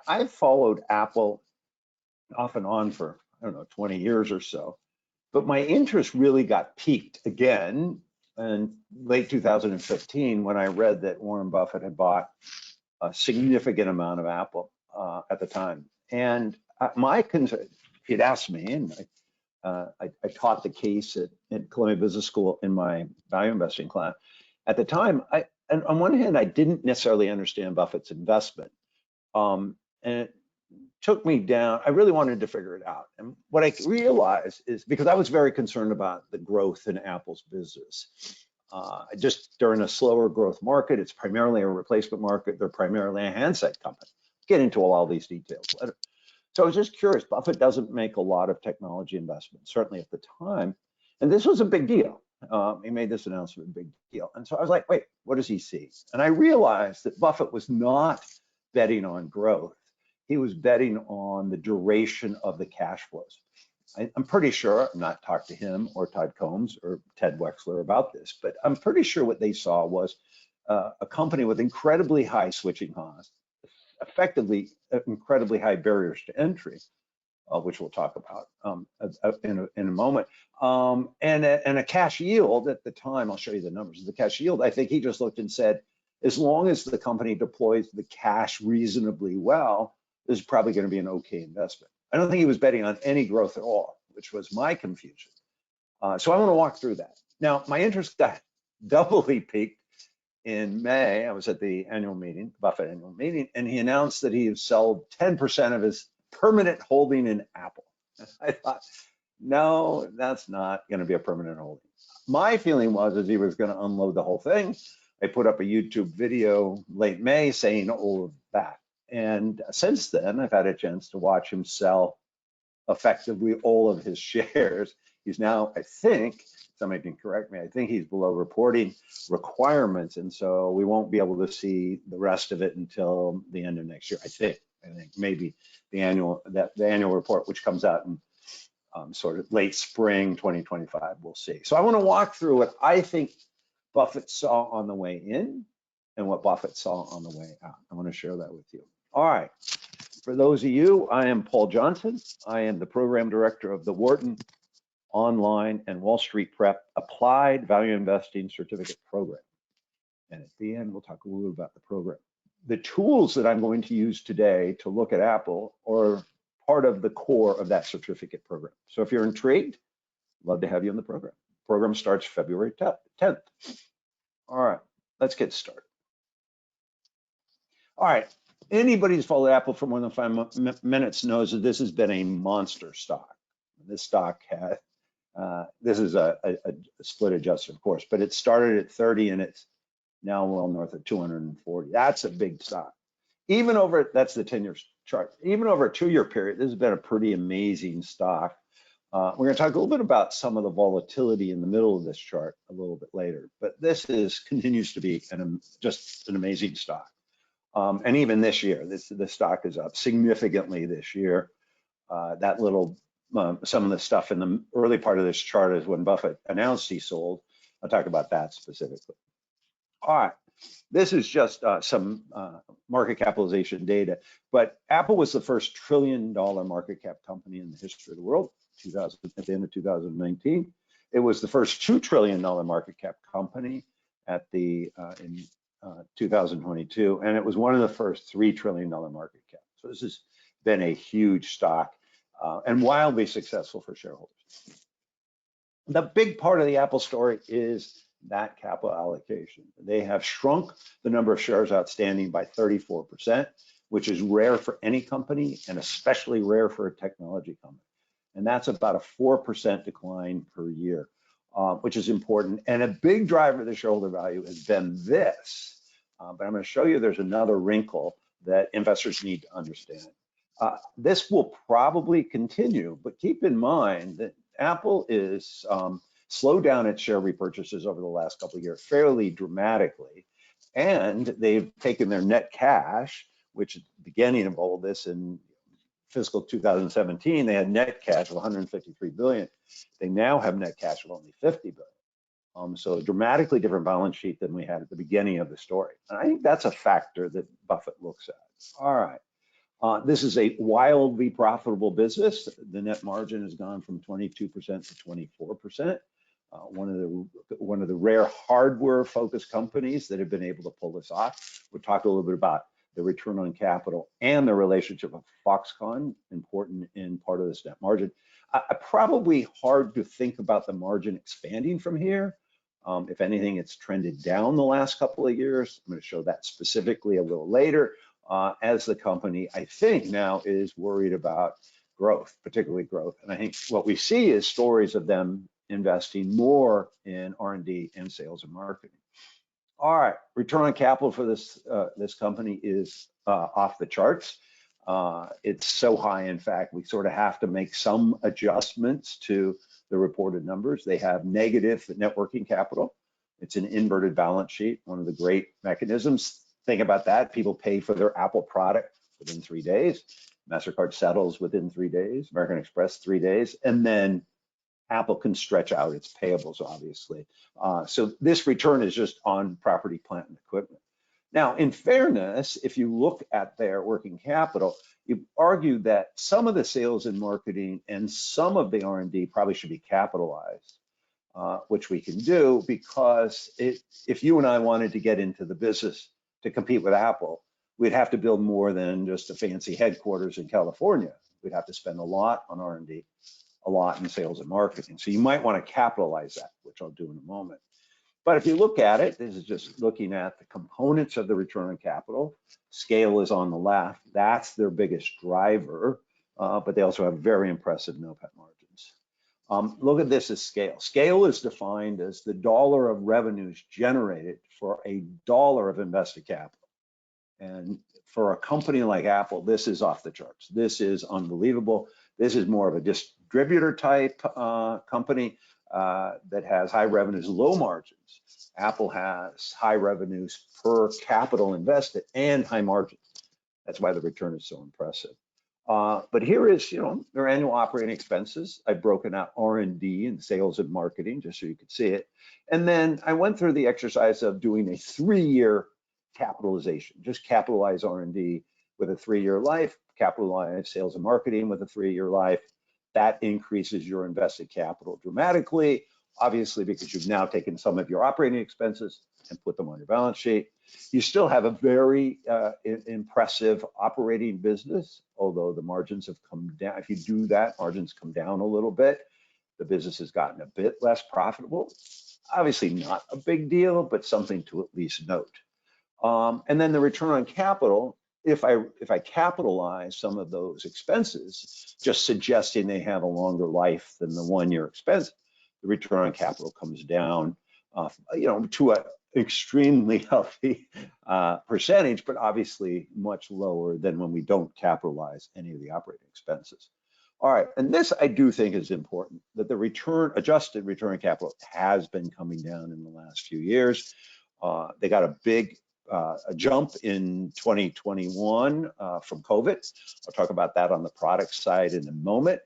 I've followed Apple off and on for, I don't know, 20 years or so, but my interest really got piqued again in late 2015 when I read that Warren Buffett had bought a significant amount of Apple at the time. And my concern, if you'd asked me, and I taught the case at Columbia Business School in my value investing class. At the time, and on one hand, I didn't necessarily understand Buffett's investment. And it took me down, I really wanted to figure it out. And what I realized is, because I was very concerned about the growth in Apple's business. Just during a slower growth market, it's primarily a replacement market. They're primarily a handset company. Get into all these details later. So I was just curious. Buffett doesn't make a lot of technology investments, certainly at the time. And this was a big deal. He made this announcement a big deal. And so I was like, wait, what does he see? And I realized that Buffett was not betting on growth. He was betting on the duration of the cash flows. I'm pretty sure, I've not talked to him or Todd Combs or Ted Wexler about this, but I'm pretty sure what they saw was a company with incredibly high switching costs, effectively incredibly high barriers to entry, which we'll talk about in a moment, and a cash yield at the time. I'll show you the numbers. The cash yield, I think he just looked and said, as long as the company deploys the cash reasonably well, this is probably going to be an okay investment. I don't think he was betting on any growth at all, which was my confusion. So I want to walk through that. Now, my interest got doubly piqued in May. I was at the annual meeting, Buffett annual meeting, and he announced that he had sold 10% of his permanent holding in Apple. I thought, no, that's not going to be a permanent holding. My feeling was he was going to unload the whole thing. I put up a YouTube video late May saying all of that. And since then, I've had a chance to watch him sell effectively all of his shares. He's now, I think, somebody can correct me, I think he's below reporting requirements. And so we won't be able to see the rest of it until the end of next year, I think maybe the annual report, which comes out in sort of late spring 2025, we'll see. So I want to walk through what I think Buffett saw on the way in and what Buffett saw on the way out. I want to share that with you. All right. For those of you, I am Paul Johnson. I am the program director of the Wharton Online and Wall Street Prep Applied Value Investing Certificate Program. And at the end, we'll talk a little about the program. The tools that I'm going to use today to look at Apple are part of the core of that certificate program. So if you're intrigued, love to have you in the program. The program starts February 10th. All right, let's get started. All right, anybody who's followed Apple for more than 5 minutes knows that this has been a monster stock. This stock had, this is a split adjusted, of course, but it started at 30 and it's now well north of 240. That's a big stock. Even over, that's the 10-year chart. Even over a 2-year period, this has been a pretty amazing stock. We're going to talk a little bit about some of the volatility in the middle of this chart a little bit later, but this continues to be just an amazing stock. And even this year, the stock is up significantly this year. That little, some of the stuff in the early part of this chart is when Buffett announced he sold. I'll talk about that specifically. All right, this is just some market capitalization data, but Apple was the first $1 trillion market cap company in the history of the world, at the end of 2019. It was the first $2 trillion market cap company at the in 2022, and it was one of the first $3 trillion market cap. So this has been a huge stock and wildly successful for shareholders. The big part of the Apple story is that capital allocation. They have shrunk the number of shares outstanding by 34%, which is rare for any company and especially rare for a technology company. And that's about a 4% decline per year, which is important. And a big driver of the shareholder value has been this. But I'm going to show you there's another wrinkle that investors need to understand. This will probably continue, but keep in mind that Apple is slowed down its share repurchases over the last couple of years fairly dramatically. And they've taken their net cash, which at the beginning of all this in fiscal 2017, they had net cash of 153 billion. They now have net cash of only 50 billion. So a dramatically different balance sheet than we had at the beginning of the story. And I think that's a factor that Buffett looks at. All right. This is a wildly profitable business. The net margin has gone from 22% to 24%. One of the rare hardware-focused companies that have been able to pull this off. We'll talk a little bit about the return on capital and the relationship of Foxconn, important in part of this net margin. Probably hard to think about the margin expanding from here. If anything, it's trended down the last couple of years. I'm going to show that specifically a little later, as the company, I think, now is worried about growth, particularly growth. And I think what we see is stories of them investing more in R&D and sales and marketing. All right, return on capital for this company is off the charts. It's so high, in fact, we sort of have to make some adjustments to the reported numbers. They have negative net working capital. It's an inverted balance sheet, one of the great mechanisms. Think about that. People pay for their Apple product within 3 days. MasterCard settles within 3 days, American Express 3 days, and then Apple can stretch out its payables, obviously. So this return is just on property, plant, and equipment. Now, in fairness, if you look at their working capital, you argue that some of the sales and marketing and some of the R&D probably should be capitalized, which we can do, because if you and I wanted to get into the business to compete with Apple, we'd have to build more than just a fancy headquarters in California. We'd have to spend a lot on R&D, a lot in sales and marketing. So you might want to capitalize that, which I'll do in a moment. But if you look at it, this is just looking at the components of the return on capital. Scale is on the left. That's their biggest driver, but they also have very impressive NOPAT margins. Look at this as scale. Scale is defined as the dollar of revenues generated for a dollar of invested capital. And for a company like Apple, this is off the charts. This is unbelievable. This is more of a distributor type company that has high revenues, low margins. Apple has high revenues per capital invested and high margins. That's why the return is so impressive. But here is, their annual operating expenses. I've broken out R&D and sales and marketing just so you could see it. And then I went through the exercise of doing a 3-year capitalization. Just capitalize R&D with a 3-year life, capitalize sales and marketing with a 3-year life. That increases your invested capital dramatically, obviously, because you've now taken some of your operating expenses and put them on your balance sheet. You still have a very impressive operating business, although the margins have come down. If you do that, margins come down a little bit. The business has gotten a bit less profitable. Obviously not a big deal, but something to at least note. And then the return on capital, if I capitalize some of those expenses, just suggesting they have a longer life than the 1-year expense, the return on capital comes down, to an extremely healthy percentage, but obviously much lower than when we don't capitalize any of the operating expenses. All right, and this I do think is important, that the adjusted return on capital has been coming down in the last few years. They got a big a jump in 2021 from COVID. I'll talk about that on the product side in a moment.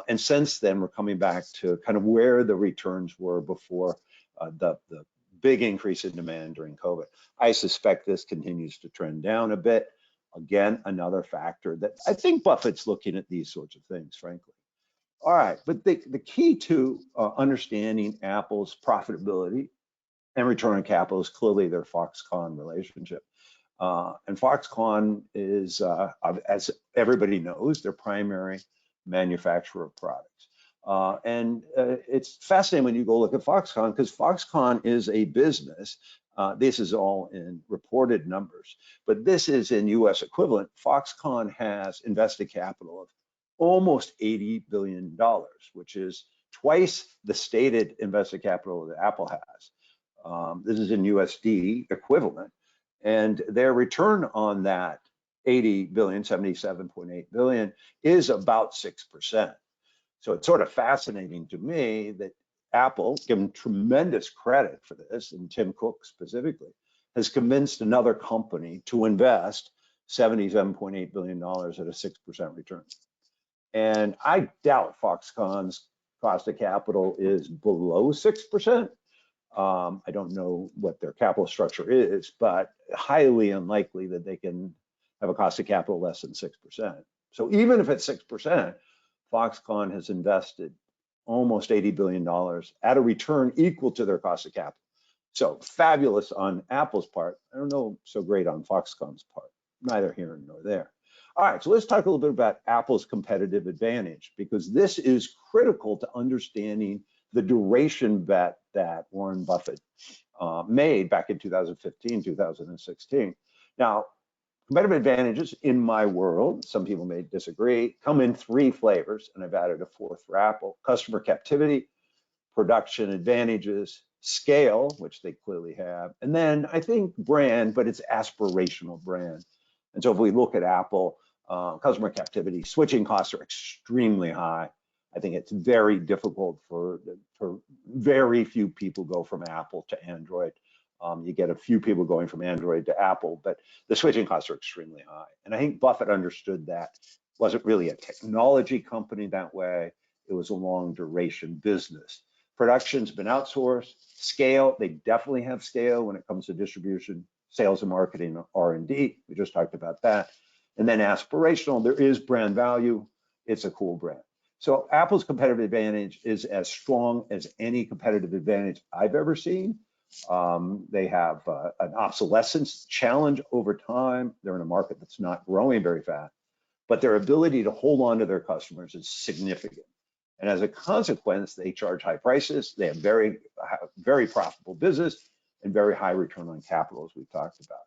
And since then, we're coming back to kind of where the returns were before the big increase in demand during COVID. I suspect this continues to trend down a bit. Again, another factor that I think Buffett's looking at these sorts of things, frankly. All right, but the key to understanding Apple's profitability and return on capital is clearly their Foxconn relationship. And Foxconn is, as everybody knows, their primary manufacturer of products. And it's fascinating when you go look at Foxconn, because Foxconn is a business. This is all in reported numbers, but this is in US equivalent. Foxconn has invested capital of almost $80 billion, which is twice the stated invested capital that Apple has. This is in USD equivalent, and their return on that 80 billion, 77.8 billion is about 6%. So it's sort of fascinating to me that Apple, given tremendous credit for this, and Tim Cook specifically, has convinced another company to invest $77.8 billion at a 6% return. And I doubt Foxconn's cost of capital is below 6%. I don't know what their capital structure is, but highly unlikely that they can have a cost of capital less than 6%. So even if it's 6%, Foxconn has invested almost $80 billion at a return equal to their cost of capital. So fabulous on Apple's part. I don't know so great on Foxconn's part, neither here nor there. All right, so let's talk a little bit about Apple's competitive advantage, because this is critical to understanding the duration bet that Warren Buffett made back in 2015, 2016. Now, competitive advantages in my world, some people may disagree, come in three flavors, and I've added a fourth for Apple: customer captivity, production advantages, scale, which they clearly have, and then I think brand, but it's aspirational brand. And so if we look at Apple, customer captivity, switching costs are extremely high. I think it's very difficult for very few people go from Apple to Android. You get a few people going from Android to Apple, but the switching costs are extremely high. And I think Buffett understood that. It wasn't really a technology company that way. It was a long duration business. Production's been outsourced. Scale, they definitely have scale when it comes to distribution, sales and marketing, R&D. We just talked about that. And then aspirational, there is brand value. It's a cool brand. So Apple's competitive advantage is as strong as any competitive advantage I've ever seen. They have an obsolescence challenge over time. They're in a market that's not growing very fast, but their ability to hold on to their customers is significant. And as a consequence, they charge high prices. They have very profitable business and very high return on capital, as we've talked about.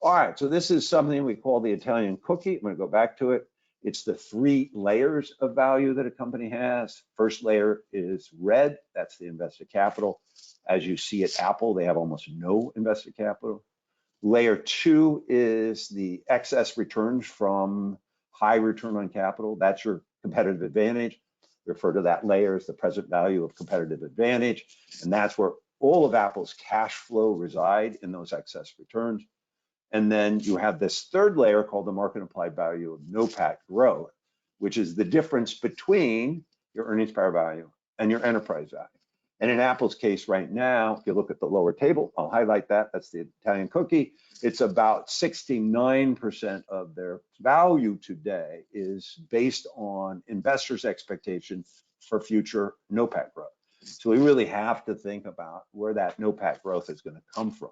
All right, so this is something we call the Italian cookie. I'm going to go back to it. It's the three layers of value that a company has. First layer is red. That's the invested capital. As you see at Apple, they have almost no invested capital. Layer two is the excess returns from high return on capital. That's your competitive advantage. Refer to that layer as the present value of competitive advantage. And that's where all of Apple's cash flow reside, in those excess returns. And then you have this third layer called the market implied value of NOPAT growth, which is the difference between your earnings power value and your enterprise value. And in Apple's case right now, if you look at the lower table, I'll highlight that. That's the Italian cookie. It's about 69% of their value today is based on investors' expectation for future NOPAT growth. So we really have to think about where that NOPAT growth is going to come from.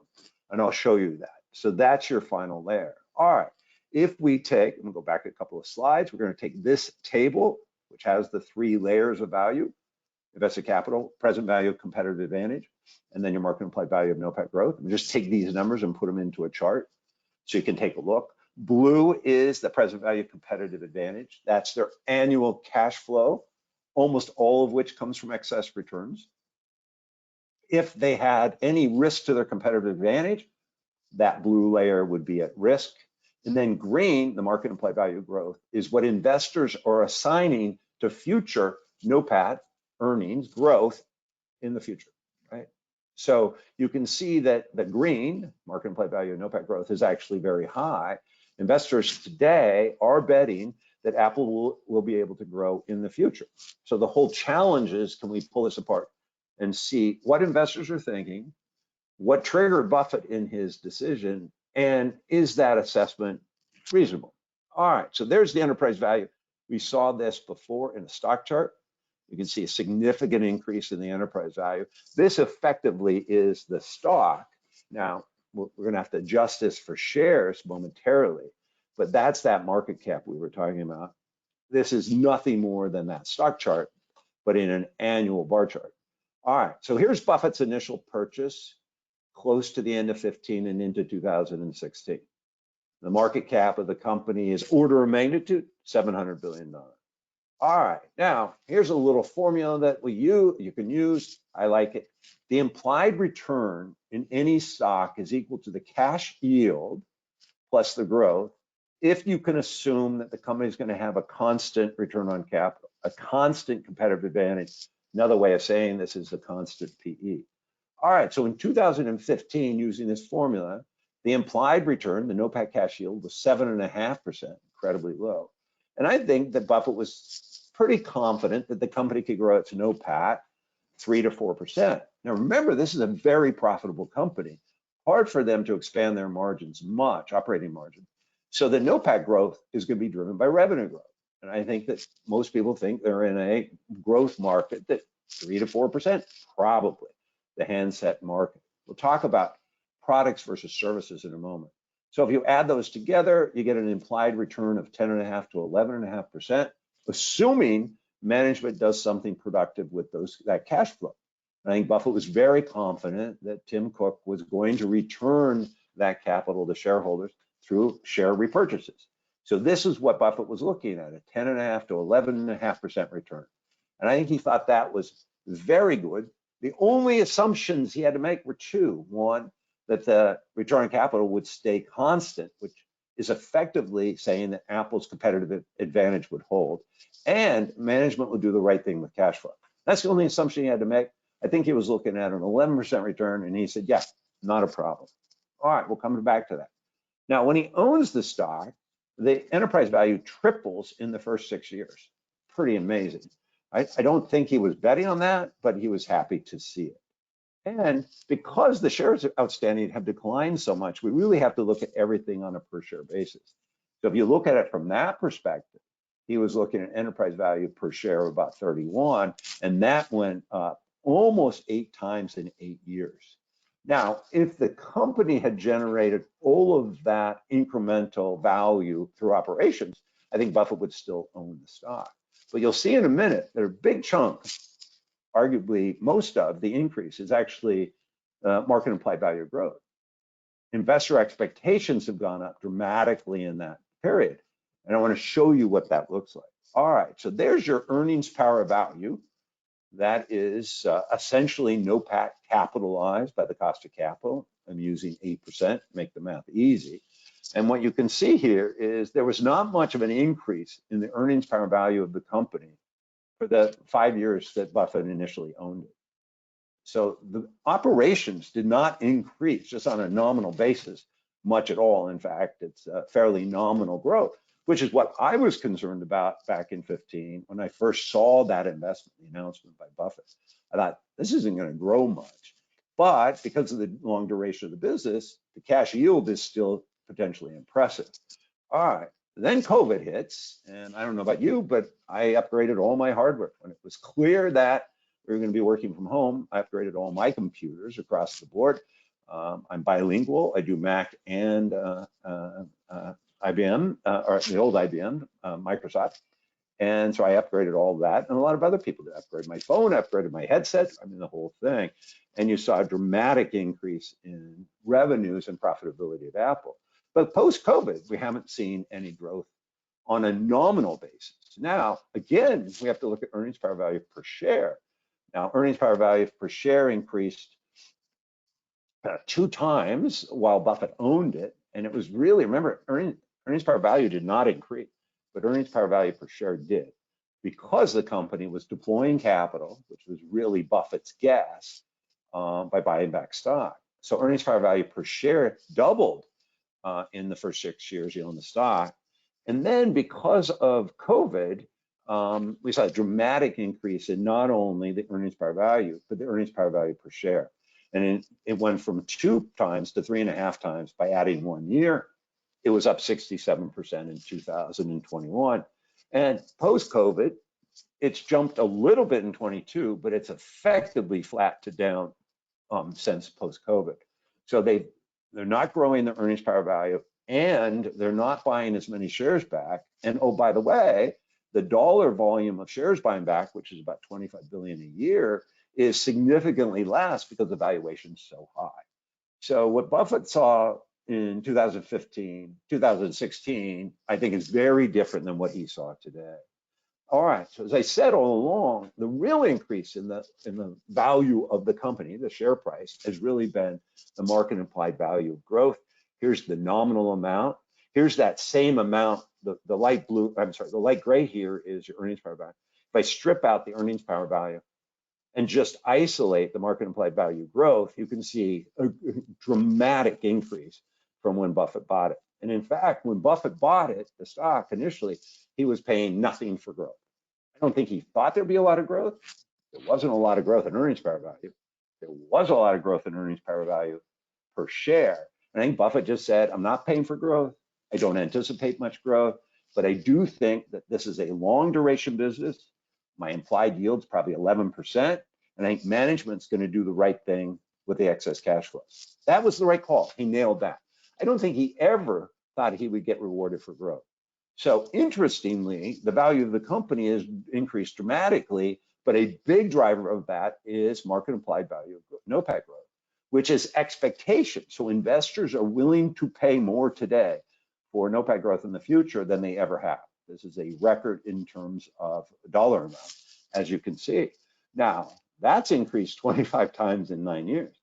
And I'll show you that. So that's your final layer. All right, if we take, I'm gonna go back a couple of slides, we're gonna take this table, which has the three layers of value: invested capital, present value, competitive advantage, and then your market implied value of NOPAT growth. And just take these numbers and put them into a chart so you can take a look. Blue is the present value competitive advantage. That's their annual cash flow, almost all of which comes from excess returns. If they had any risk to their competitive advantage, that blue layer would be at risk. And then green, the market implied value growth, is what investors are assigning to future NOPAT earnings growth in the future, right? So you can see that the green, market implied value of NOPAT growth, is actually very high. Investors today are betting that Apple will be able to grow in the future. So the whole challenge is, can we pull this apart and see what investors are thinking, what triggered Buffett in his decision, and is that assessment reasonable? All right, so there's the enterprise value. We saw this before in a stock chart. You can see a significant increase in the enterprise value. This effectively is the stock. Now, we're gonna have to adjust this for shares momentarily, but that's that market cap we were talking about. This is nothing more than that stock chart, but in an annual bar chart. All right, so here's Buffett's initial purchase, close to the end of 15 and into 2016. The market cap of the company is order of magnitude, $700 billion. All right, now here's a little formula that you can use. I like it. The implied return in any stock is equal to the cash yield plus the growth, if you can assume that the company is going to have a constant return on capital, a constant competitive advantage. Another way of saying this is a constant PE. All right, so in 2015, using this formula, the implied return, the NOPAT cash yield, was 7.5%, incredibly low. And I think that Buffett was pretty confident that the company could grow its NOPAT 3 to 4%. Now remember, this is a very profitable company. Hard for them to expand their margins much, operating margin. So the NOPAT growth is going to be driven by revenue growth. And I think that most people think they're in a growth market that 3 to 4%, probably the handset market. We'll talk about products versus services in a moment. So if you add those together, you get an implied return of 10.5 to 11.5%, assuming management does something productive with that cash flow. I think Buffett was very confident that Tim Cook was going to return that capital to shareholders through share repurchases. So this is what Buffett was looking at, a 10.5 to 11.5% return. And I think he thought that was very good. The only assumptions he had to make were two. One, that the return on capital would stay constant, which is effectively saying that Apple's competitive advantage would hold, and management would do the right thing with cash flow. That's the only assumption he had to make. I think he was looking at an 11% return, and he said, yeah, not a problem. All right, we'll come back to that. Now, when he owns the stock, the enterprise value triples in the first 6 years. Pretty amazing. I don't think he was betting on that, but he was happy to see it. And because the shares outstanding have declined so much, we really have to look at everything on a per share basis. So if you look at it from that perspective, he was looking at enterprise value per share of about 31, and that went up almost 8 times in 8 years. Now, if the company had generated all of that incremental value through operations, I think Buffett would still own the stock. But you'll see in a minute that a big chunk, arguably most of the increase, is actually market implied value growth. Investor expectations have gone up dramatically in that period. And I want to show you what that looks like. All right, so there's your earnings power value. That is essentially NOPAT capitalized by the cost of capital. I'm using 8%, make the math easy. And what you can see here is there was not much of an increase in the earnings power value of the company for the 5 years that Buffett initially owned it. So the operations did not increase just on a nominal basis much at all. In fact, it's a fairly nominal growth, which is what I was concerned about back in 15 when I first saw that investment, the announcement by Buffett. I thought, this isn't going to grow much. But because of the long duration of the business, the cash yield is still potentially impressive. All right, then COVID hits, and I don't know about you, but I upgraded all my hardware. When it was clear that we were going to be working from home, I upgraded all my computers across the board. I'm bilingual. I do Mac and IBM, or the old IBM, Microsoft. And so I upgraded all that, and a lot of other people did. Upgrade my phone, upgraded my headset, I mean, the whole thing. And you saw a dramatic increase in revenues and profitability of Apple. But post-COVID, we haven't seen any growth on a nominal basis. Now, again, we have to look at earnings power value per share. Now, earnings power value per share increased 2 times while Buffett owned it. And it was really, remember, earnings power value did not increase, but earnings power value per share did, because the company was deploying capital, which was really Buffett's guess, by buying back stock. So earnings power value per share doubled in the first 6 years he owned the stock. And then because of COVID, we saw a dramatic increase in not only the earnings power value, but the earnings power value per share. And it went from 2 times to 3.5 times by adding 1 year. It was up 67% in 2021. And post-COVID, it's jumped a little bit in 22, but it's effectively flat to down since post-COVID. So they're not growing their earnings power value, and they're not buying as many shares back. And oh, by the way, the dollar volume of shares buying back, which is about 25 billion a year, is significantly less because the valuation is so high. So what Buffett saw in 2015, 2016, I think is very different than what he saw today. All right, so as I said all along, the real increase in the value of the company, the share price, has really been the market implied value of growth. Here's the nominal amount. Here's that same amount. The light blue, I'm sorry, the light gray here is your earnings power value. If I strip out the earnings power value and just isolate the market implied value growth, you can see a dramatic increase from when Buffett bought it. And in fact, when Buffett bought it, the stock initially, he was paying nothing for growth. I don't think he thought there'd be a lot of growth. There wasn't a lot of growth in earnings power value. There was a lot of growth in earnings power value per share. And I think Buffett just said, I'm not paying for growth. I don't anticipate much growth, but I do think that this is a long duration business. My implied yield's probably 11%, and I think management's going to do the right thing with the excess cash flow. That was the right call. He nailed that. I don't think he ever thought he would get rewarded for growth. So interestingly, the value of the company has increased dramatically, but a big driver of that is market implied value of NOPAT growth, which is expectation. So investors are willing to pay more today for NOPAT growth in the future than they ever have. This is a record in terms of dollar amount, as you can see. Now, that's increased 25 times in 9 years.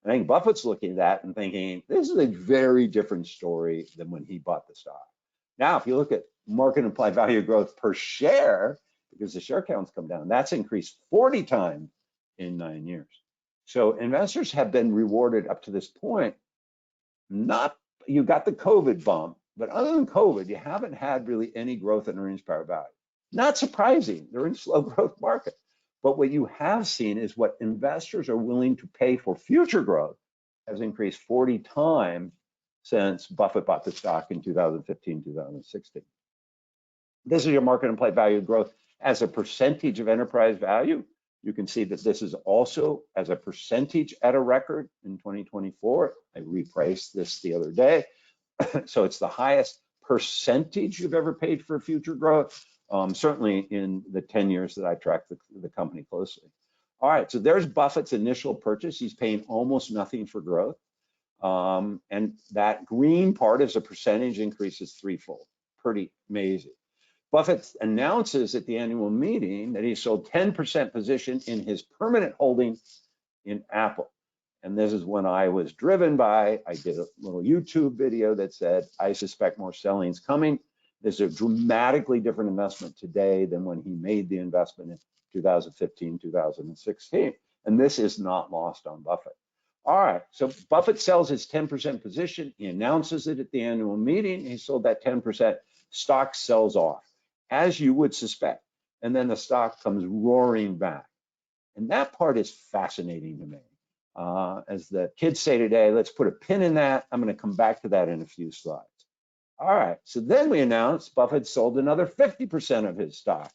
I think Buffett's looking at that and thinking, this is a very different story than when he bought the stock. Now, if you look at market implied value growth per share, because the share count's come down, that's increased 40 times in 9 years. So investors have been rewarded up to this point. Not, you got the COVID bump, but other than COVID, you haven't had really any growth in earnings power value. Not surprising, they're in slow growth market. But what you have seen is what investors are willing to pay for future growth has increased 40 times since Buffett bought the stock in 2015, 2016. This is your market implied value growth as a percentage of enterprise value. You can see that this is also as a percentage at a record in 2024. I repriced this the other day. So it's the highest percentage you've ever paid for future growth, certainly in the 10 years that I tracked the company closely. All right, so there's Buffett's initial purchase. He's paying almost nothing for growth. And that green part as a percentage increase is threefold. Pretty amazing. Buffett announces at the annual meeting that he sold 10% position in his permanent holding in Apple. And this is when I was driven by, I did a little YouTube video that said, I suspect more selling's coming. This is a dramatically different investment today than when he made the investment in 2015, 2016. And this is not lost on Buffett. All right, so Buffett sells his 10% position. He announces it at the annual meeting. He sold that 10%. Stock sells off, as you would suspect. And then the stock comes roaring back. And that part is fascinating to me. As the kids say today, let's put a pin in that. I'm going to come back to that in a few slides. All right, so then we announced Buffett sold another 50% of his stock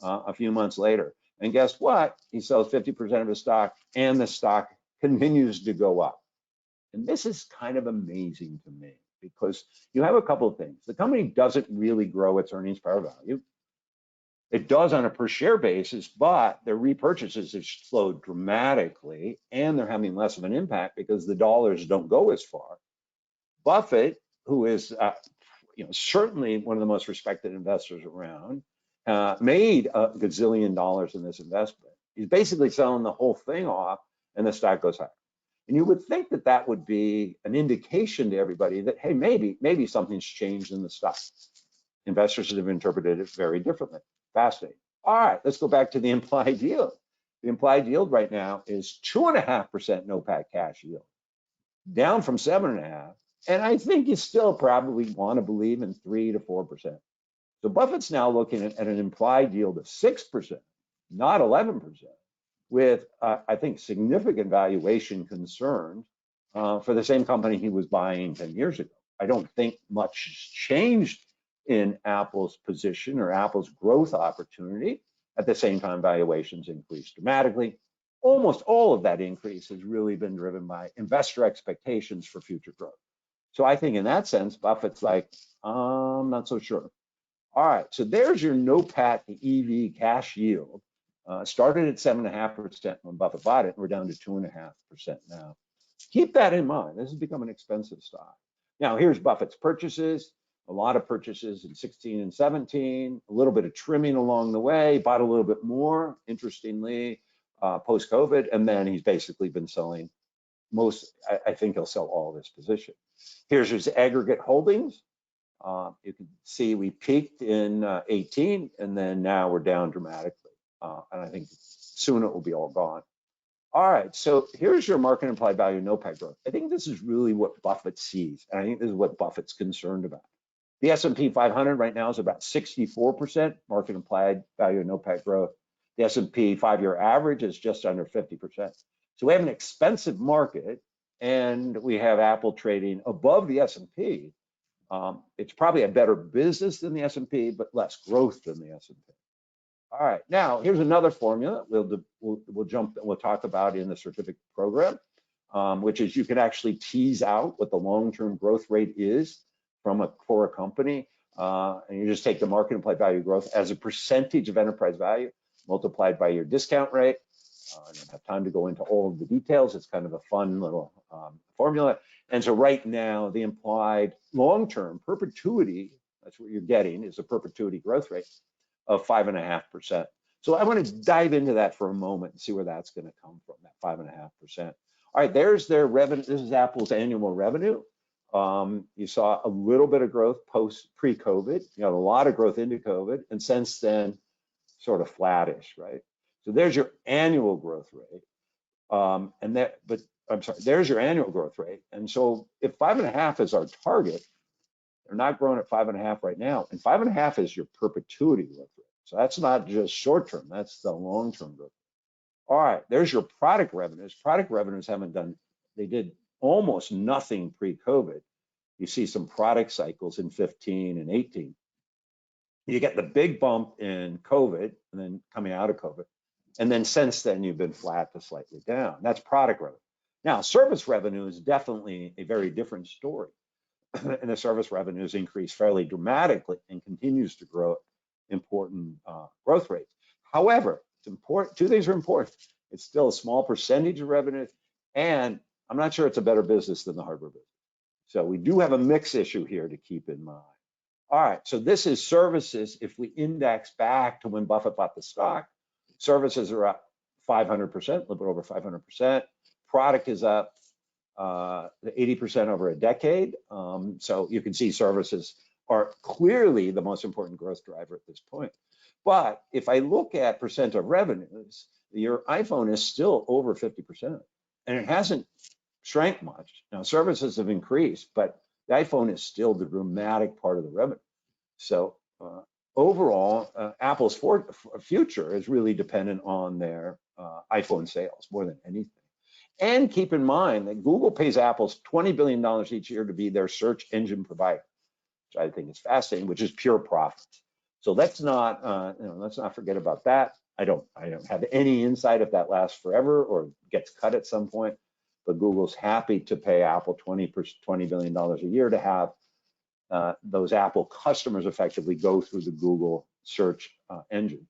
a few months later. And guess what? He sells 50% of his stock and the stock continues to go up. And this is kind of amazing to me because you have a couple of things. The company doesn't really grow its earnings power value. It does on a per share basis, but their repurchases have slowed dramatically and they're having less of an impact because the dollars don't go as far. Buffett, who is certainly one of the most respected investors around, made a gazillion dollars in this investment. He's basically selling the whole thing off and the stock goes higher. And you would think that that would be an indication to everybody that, hey, maybe something's changed in the stock. Investors have interpreted it very differently. Fascinating. All right, let's go back to the implied yield. The implied yield right now is 2.5% NOPAT cash yield, down from 7.5%. And I think you still probably want to believe in 3 to 4%. So Buffett's now looking at an implied yield of 6%, not 11%, with, I think, significant valuation concerns for the same company he was buying 10 years ago. I don't think much has changed in Apple's position or Apple's growth opportunity. At the same time, valuations increased dramatically. Almost all of that increase has really been driven by investor expectations for future growth. So I think in that sense, Buffett's like, I'm not so sure. All right, so there's your NOPAT to EV cash yield. Started at 7.5% when Buffett bought it, and we're down to 2.5% now. Keep that in mind. This has become an expensive stock. Now, here's Buffett's purchases. A lot of purchases in 16 and 17, a little bit of trimming along the way, bought a little bit more, interestingly, post-COVID, and then he's basically been selling I think he'll sell all of his position. Here's his aggregate holdings. You can see we peaked in 18, and then now we're down dramatically. And I think soon it will be all gone. All right, so here's your market implied value NOPAT growth. I think this is really what Buffett sees, and I think this is what Buffett's concerned about. The S&P 500 right now is about 64% market implied value NOPAT growth. The S&P 5-year average is just under 50%. So we have an expensive market, and we have Apple trading above the S&P. It's probably a better business than the S&P, but less growth than the S&P. All right, now here's another formula we'll talk about in the certificate program, which is you can actually tease out what the long-term growth rate is for a company, and you just take the market implied value growth as a percentage of enterprise value multiplied by your discount rate. I don't have time to go into all of the details. It's kind of a fun little formula. And so right now, the implied long-term perpetuity, that's what you're getting, is a perpetuity growth rate of 5.5%. So I want to dive into that for a moment and see where that's going to come from, that 5.5%. All right, there's their revenue. This is Apple's annual revenue. You saw a little bit of growth pre-COVID. You got a lot of growth into COVID, and since then, sort of flattish, right? So there's your annual growth rate, there's your annual growth rate. And so if 5.5 is our target, they're not growing at 5.5 right now, and 5.5 is your perpetuity growth rate. So that's not just short term, that's the long term growth. All right, there's your product revenues. Product revenues they did almost nothing pre-COVID. You see some product cycles in 15 and 18. You get the big bump in COVID and then coming out of COVID. And then since then, you've been flat to slightly down. That's product revenue. Now, service revenue is definitely a very different story. And the service revenues increased fairly dramatically and continues to grow at important growth rates. However, it's important. Two things are important. It's still a small percentage of revenue, and I'm not sure it's a better business than the hardware business. So we do have a mix issue here to keep in mind. All right, so this is services. If we index back to when Buffett bought the stock, services are up 500%, a little bit over 500%. Product is up 80% over a decade. So you can see services are clearly the most important growth driver at this point. But if I look at percent of revenues, your iPhone is still over 50%, and it hasn't shrank much. Now, services have increased, but the iPhone is still the dramatic part of the revenue. So overall, Apple's future is really dependent on their iPhone sales more than anything. And keep in mind that Google pays Apple's $20 billion each year to be their search engine provider, which I think is fascinating, which is pure profit. So let's not forget about that. I don't have any insight if that lasts forever or gets cut at some point, but Google's happy to pay Apple $20 billion a year to have those Apple customers effectively go through the Google search engine.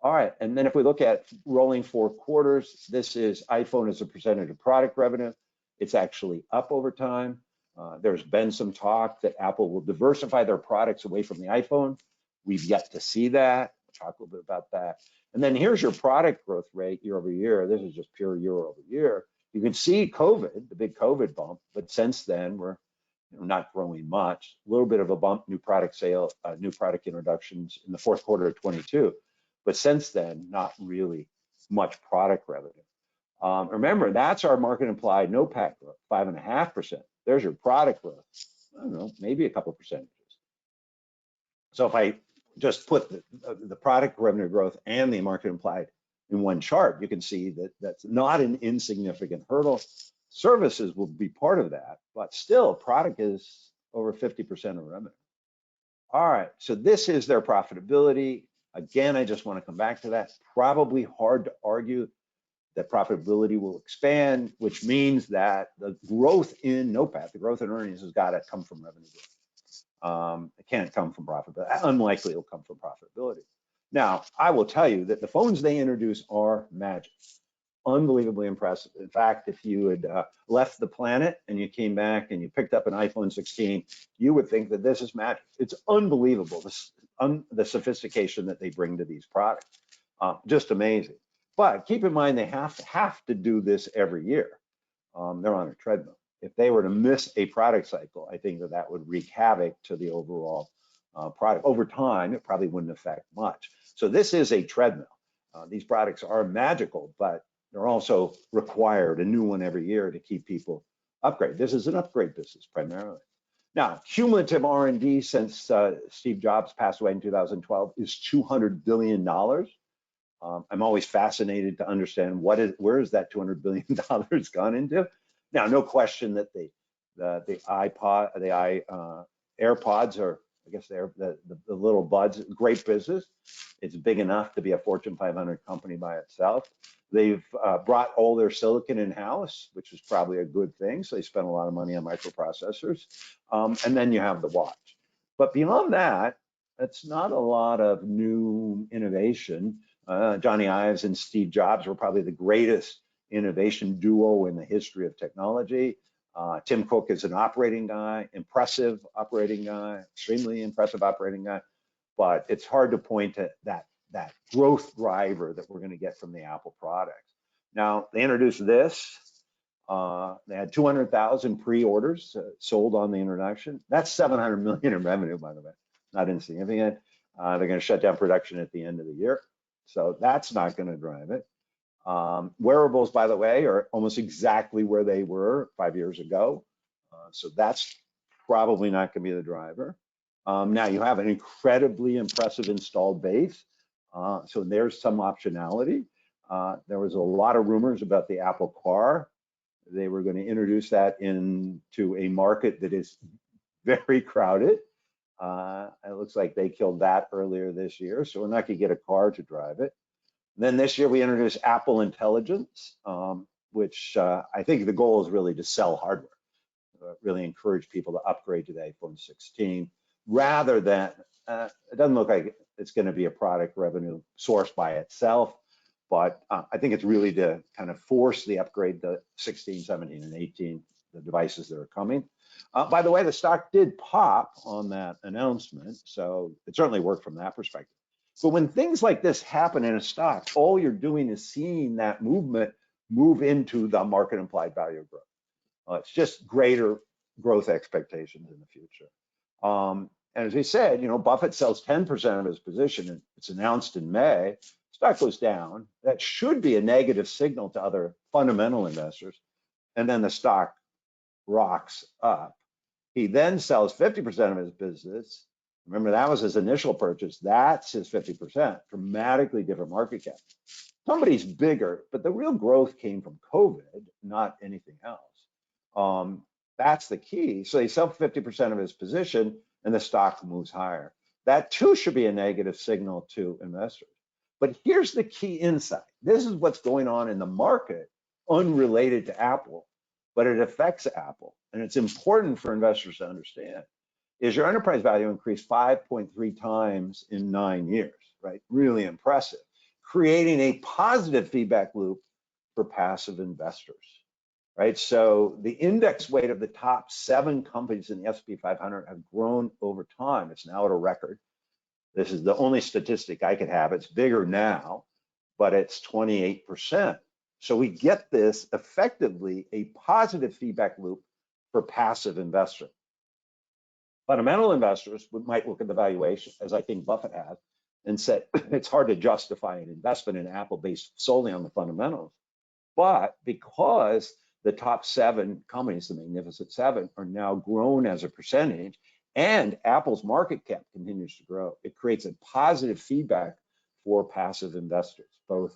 All right, and then if we look at rolling 4 quarters, this is iPhone as a percentage of product revenue. It's actually up over time. There's been some talk that Apple will diversify their products away from the iPhone. We've yet to see that. We'll talk a little bit about that. And then here's your product growth rate year over year. This is just pure year over year. You can see COVID, the big COVID bump, but since then we're not growing much. A little bit of a bump, new product sale, new product introductions in the 4th quarter of 22. But since then, not really much product revenue. Remember, that's our market implied NOPAT growth, 5.5%. There's your product growth. I don't know, maybe a couple percentages. So if I just put the product revenue growth and the market implied in one chart, you can see that that's not an insignificant hurdle. Services will be part of that, but still, product is over 50% of revenue. All right, so this is their profitability. Again, I just want to come back to that. Probably hard to argue that profitability will expand, which means that the growth in NOPAT, the growth in earnings, has got to come from revenue growth. It can't come from profitability. Unlikely it'll come from profitability. Now, I will tell you that the phones they introduce are magic. Unbelievably impressive. In fact, if you had left the planet and you came back and you picked up an iPhone 16, you would think that this is magic. It's unbelievable, the sophistication that they bring to these products. Just amazing. But keep in mind, they have to do this every year. They're on a treadmill. If they were to miss a product cycle, I think that would wreak havoc to the overall product. Over time, it probably wouldn't affect much. So this is a treadmill. These products are magical, but they're also required a new one every year to keep people upgrade. This is an upgrade business primarily. Now, cumulative R&D since Steve Jobs passed away in 2012 is $200 billion. I'm always fascinated to understand where is that $200 billion gone into. Now, no question that the AirPods are, I guess they're the little buds, great business. It's big enough to be a Fortune 500 company by itself. They've brought all their silicon in-house, which is probably a good thing. So they spend a lot of money on microprocessors. And then you have the watch. But beyond that, it's not a lot of new innovation. Johnny Ives and Steve Jobs were probably the greatest innovation duo in the history of technology. Tim Cook is an operating guy, impressive operating guy, extremely impressive operating guy. But it's hard to point to that growth driver that we're going to get from the Apple products. Now, they introduced this. They had 200,000 pre-orders sold on the introduction. That's 700 million in revenue, by the way, not insignificant. They're going to shut down production at the end of the year. So that's not going to drive it. Wearables, by the way, are almost exactly where they were 5 years ago. So that's probably not going to be the driver. Now you have an incredibly impressive installed base. So there's some optionality. There was a lot of rumors about the Apple Car. They were going to introduce that into a market that is very crowded. It looks like they killed that earlier this year. So we're not going to get a car to drive it. Then this year we introduced Apple Intelligence, which I think the goal is really to sell hardware, really encourage people to upgrade to the iPhone 16, rather than, it doesn't look like it's going to be a product revenue source by itself, but I think it's really to kind of force the upgrade to 16, 17, and 18, the devices that are coming. By the way, the stock did pop on that announcement, so it certainly worked from that perspective. But when things like this happen in a stock, all you're doing is seeing that movement move into the market implied value growth. It's just greater growth expectations in the future. And as we said, Buffett sells 10% of his position, and it's announced in May. Stock goes down. That should be a negative signal to other fundamental investors. And then the stock rocks up. He then sells 50% of his business. Remember, that was his initial purchase. That's his 50%, dramatically different market cap. Somebody's bigger, but the real growth came from COVID, not anything else. That's the key. So they sell 50% of his position and the stock moves higher. That too should be a negative signal to investors. But here's the key insight. This is what's going on in the market, unrelated to Apple, but it affects Apple. And it's important for investors to understand. Is your enterprise value increased 5.3 times in 9 years, right? Really impressive, creating a positive feedback loop for passive investors, right? So the index weight of the top 7 companies in the S&P 500 have grown over time. It's now at a record. This is the only statistic I could have. It's bigger now, but it's 28%. So we get this effectively a positive feedback loop for passive investors. Fundamental investors might look at the valuation, as I think Buffett has, and say it's hard to justify an investment in Apple based solely on the fundamentals. But because the top 7 companies, the Magnificent Seven, are now grown as a percentage, and Apple's market cap continues to grow, it creates a positive feedback for passive investors, both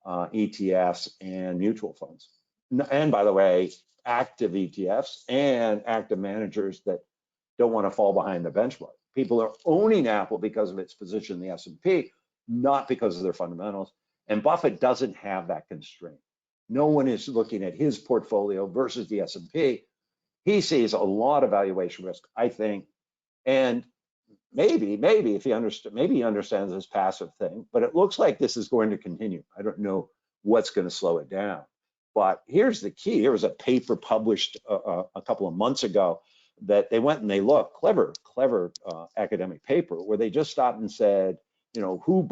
ETFs and mutual funds. And by the way, active ETFs and active managers that don't want to fall behind the benchmark. People are owning Apple because of its position in the S&P, not because of their fundamentals. And Buffett doesn't have that constraint. No one is looking at his portfolio versus the S&P. He sees a lot of valuation risk, I think. And maybe if he understands this passive thing, but it looks like this is going to continue. I don't know what's going to slow it down. But here's the key. Here was a paper published a couple of months ago that they went and they looked, clever academic paper, where they just stopped and said, who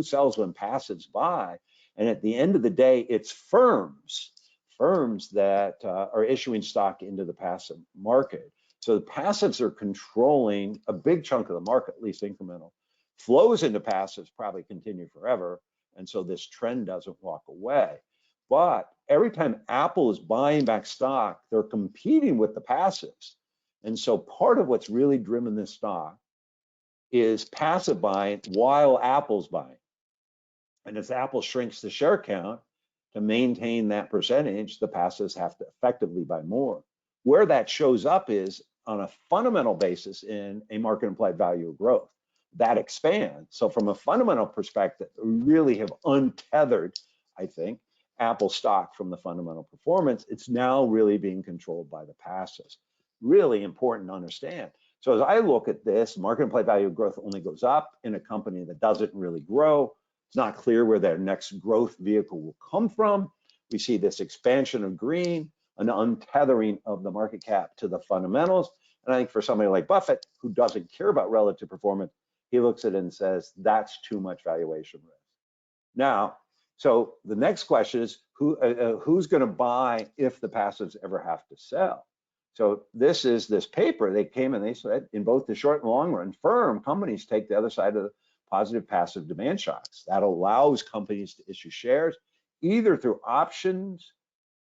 sells when passives buy? And at the end of the day, it's firms that are issuing stock into the passive market. So the passives are controlling a big chunk of the market, at least incremental. Flows into passives probably continue forever. And so this trend doesn't walk away. But every time Apple is buying back stock, they're competing with the passives. And so part of what's really driven this stock is passive buying while Apple's buying. And as Apple shrinks the share count to maintain that percentage, the passives have to effectively buy more. Where that shows up is on a fundamental basis in a market implied value of growth. That expands. So from a fundamental perspective, we really have untethered, I think, Apple stock from the fundamental performance. It's now really being controlled by the passives. Really important to understand. So as I look at this, market implied value of growth only goes up in a company that doesn't really grow. It's not clear where their next growth vehicle will come from. We see this expansion of green, an untethering of the market cap to the fundamentals. And I think for somebody like Buffett, who doesn't care about relative performance, he looks at it and says, that's too much valuation risk. Now, so the next question is, who's going to buy if the passives ever have to sell? So this is this paper. They came and they said, in both the short and long run, firm companies take the other side of the positive passive demand shocks. That allows companies to issue shares, either through options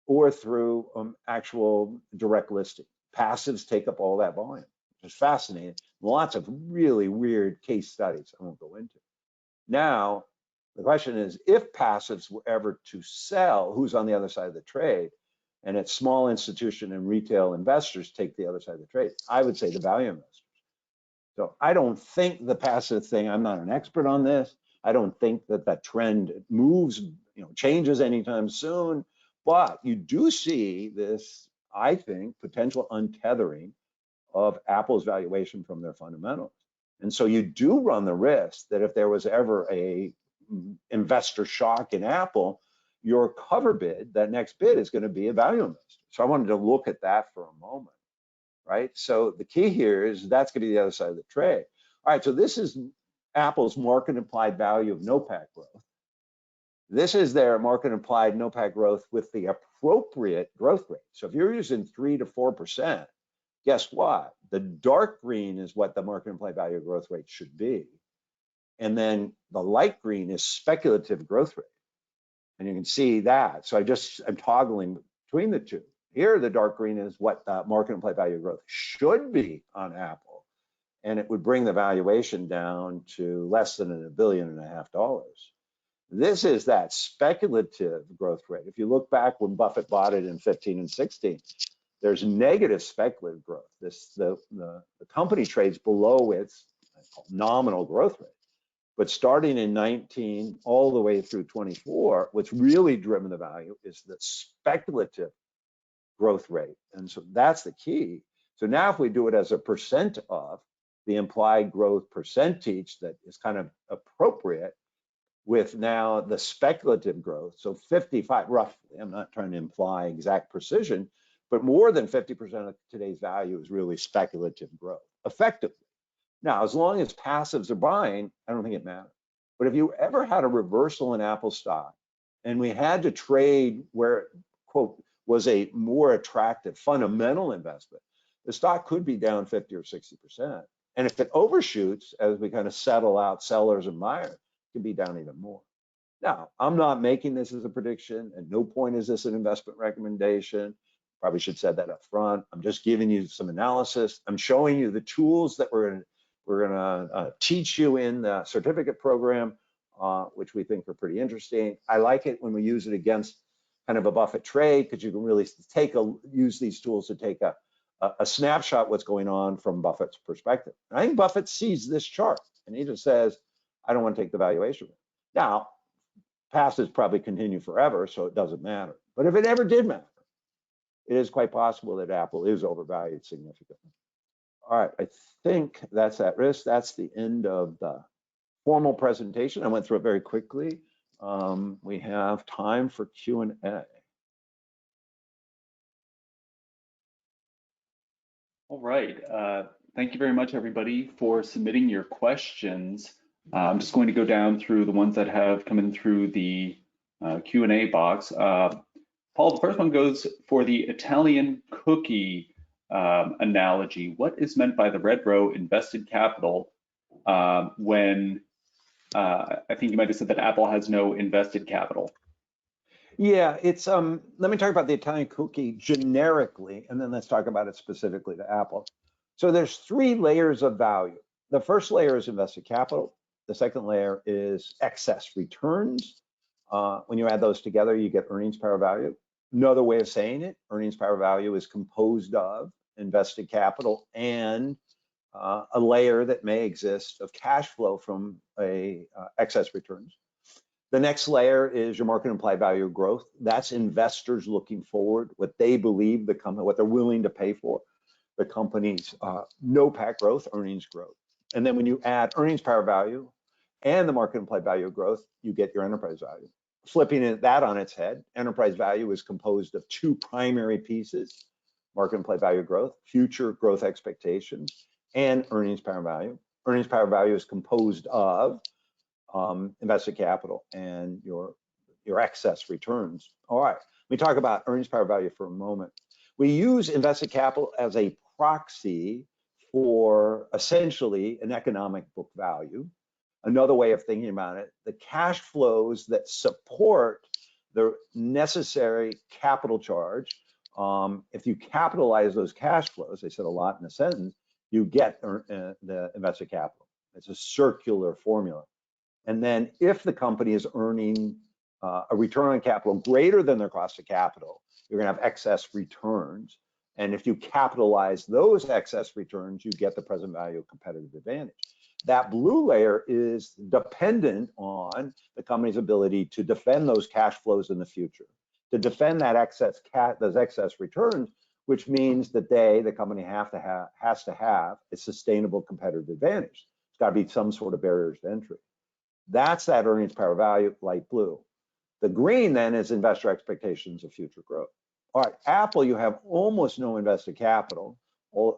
or through actual direct listing. Passives take up all that volume, which is fascinating. Lots of really weird case studies I won't go into. Now, the question is, if passives were ever to sell, who's on the other side of the trade? And it's small institution and retail investors take the other side of the trade. I would say the value investors. So I don't think the passive thing, I'm not an expert on this. I don't think that that trend moves, changes anytime soon, but you do see this, I think, potential untethering of Apple's valuation from their fundamentals. And so you do run the risk that if there was ever a investor shock in Apple, your cover bid, that next bid, is going to be a value investor. So I wanted to look at that for a moment, right? So the key here is that's going to be the other side of the trade. All right, so this is Apple's market implied value of NOPAT growth. This is their market implied NOPAT growth with the appropriate growth rate. So if you're using 3 to 4%, guess what? The dark green is what the market implied value growth rate should be. And then the light green is speculative growth rate. And you can see that. So I'm toggling between the two. Here, the dark green is what the market implied value growth should be on Apple. And it would bring the valuation down to less than $1.5 billion. This is that speculative growth rate. If you look back when Buffett bought it in 15 and 16, there's negative speculative growth. The company trades below its nominal growth rate. But starting in 19 all the way through 24, what's really driven the value is the speculative growth rate. And so that's the key. So now if we do it as a percent of the implied growth percentage that is kind of appropriate with now the speculative growth, so 55 roughly, I'm not trying to imply exact precision, but more than 50% of today's value is really speculative growth, effectively. Now, as long as passives are buying, I don't think it matters. But if you ever had a reversal in Apple stock and we had to trade where it, quote, was a more attractive fundamental investment, the stock could be down 50 or 60%. And if it overshoots, as we kind of settle out sellers and buyers, it can be down even more. Now, I'm not making this as a prediction. At no point is this an investment recommendation. Probably should have said that up front. I'm just giving you some analysis. I'm showing you the tools that we're gonna teach you in the certificate program, which we think are pretty interesting. I like it when we use it against kind of a Buffett trade, because you can really use these tools to take a snapshot what's going on from Buffett's perspective. And I think Buffett sees this chart and he just says, I don't want to take the valuation. Now, passives probably continue forever, so it doesn't matter. But if it ever did matter, it is quite possible that Apple is overvalued significantly. All right, I think that's at risk. That's the end of the formal presentation. I went through it very quickly. We have time for Q&A. All right, thank you very much, everybody, for submitting your questions. I'm just going to go down through the ones that have come in through the Q&A box. Paul, the first one goes for the Italian cookie analogy. What is meant by the red row invested capital when I think you might have said that Apple has no invested capital? Yeah, it's let me talk about the Italian cookie generically, and then let's talk about it specifically to Apple. So there's 3 layers of value. The first layer is invested capital. The second layer is excess returns. When you add those together, you get earnings power value. Another way of saying it, earnings power value is composed of invested capital and a layer that may exist of cash flow from excess returns. The next layer is your market implied value of growth. That's investors looking forward, what they believe the company, what they're willing to pay for the company's NOPAT growth, earnings growth. And then when you add earnings power value and the market implied value of growth, you get your enterprise value. Flipping that on its head, enterprise value is composed of two primary pieces: market implied value of growth, future growth expectations, and earnings power value. Earnings power value is composed of invested capital and your excess returns. All right, let me talk about earnings power value for a moment. We use invested capital as a proxy for essentially an economic book value. Another way of thinking about it, the cash flows that support the necessary capital charge, if you capitalize those cash flows, they said a lot in a sentence, you get the invested capital. It's a circular formula. And then if the company is earning a return on capital greater than their cost of capital, you're gonna have excess returns. And if you capitalize those excess returns, you get the present value of competitive advantage. That blue layer is dependent on the company's ability to defend those cash flows in the future, to defend that those excess returns, which means that the company has to have a sustainable competitive advantage. It's got to be some sort of barriers to entry. That's that earnings power value, light blue. The green then is investor expectations of future growth. All right, Apple, you have almost no invested capital.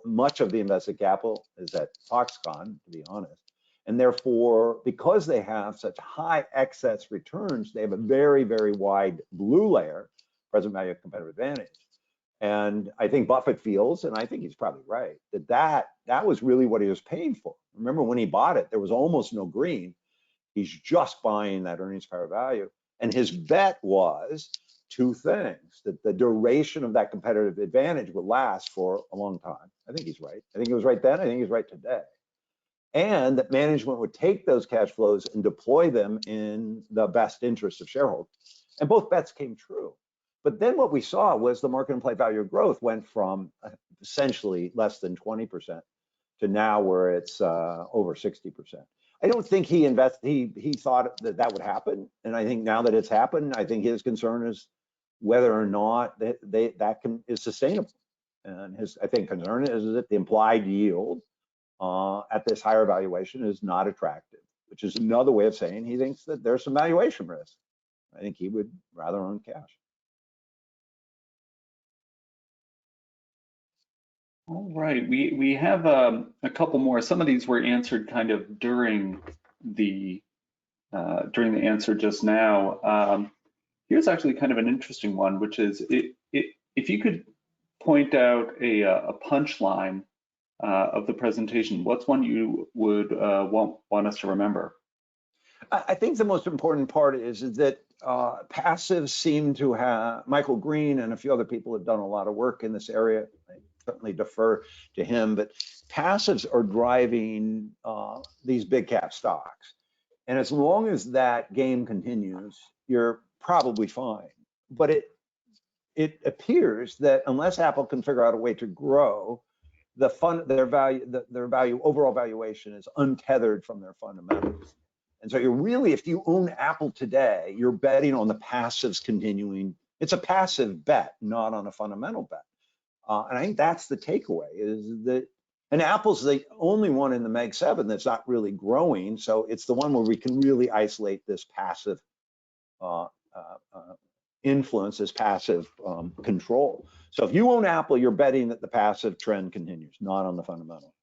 Much of the invested capital is at Foxconn, to be honest. And therefore, because they have such high excess returns, they have a very, very wide blue layer, present value of competitive advantage. And I think Buffett feels, and I think he's probably right, that was really what he was paying for. Remember when he bought it, there was almost no green. He's just buying that earnings power value. And his bet was two things: that the duration of that competitive advantage would last for a long time. I think he's right. I think he was right then. I think he's right today. And that management would take those cash flows and deploy them in the best interest of shareholders. And both bets came true. But then what we saw was the market implied value of growth went from essentially less than 20% to now where it's over 60%. I don't think he thought that would happen. And I think now that it's happened, I think his concern is whether or not that is sustainable. And his, I think, concern is that the implied yield at this higher valuation is not attractive, which is another way of saying he thinks that there's some valuation risk. I think he would rather own cash. All right, we have a couple more. Some of these were answered kind of during the answer just now. Here's actually kind of an interesting one, which is if you could point out a punchline of the presentation, what's one you would want us to remember? I think the most important part is that passives seem to have, Michael Green and a few other people have done a lot of work in this area. I certainly defer to him, but passives are driving these big cap stocks. And as long as that game continues, you're probably fine. But it appears that unless Apple can figure out a way to grow, their overall valuation is untethered from their fundamentals. And so you're really, if you own Apple today, you're betting on the passives continuing. It's a passive bet, not on a fundamental bet. And I think that's the takeaway, is that, and Apple's the only one in the Mag 7 that's not really growing. So it's the one where we can really isolate this passive influence, this passive control. So if you own Apple, you're betting that the passive trend continues, not on the fundamental.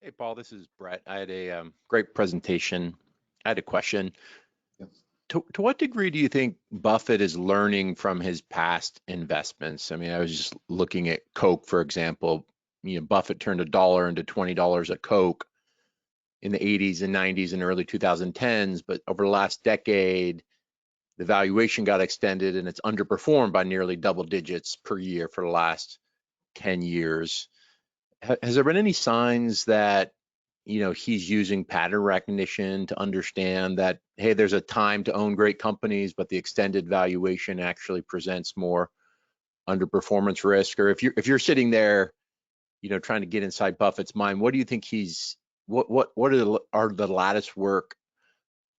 Hey, Paul, this is Brett. I had a great presentation. I had a question. Yep. To what degree do you think Buffett is learning from his past investments? I mean, I was just looking at Coke, for example. You know, Buffett turned $1 into $20 a Coke in the 80s and 90s and early 2010s, but over the last decade, the valuation got extended and it's underperformed by nearly double digits per year for the last 10 years. Has there been any signs that, you know, he's using pattern recognition to understand that, hey, there's a time to own great companies, but the extended valuation actually presents more underperformance risk? Or if you're sitting there, trying to get inside Buffett's mind, what do you think what are the lattice work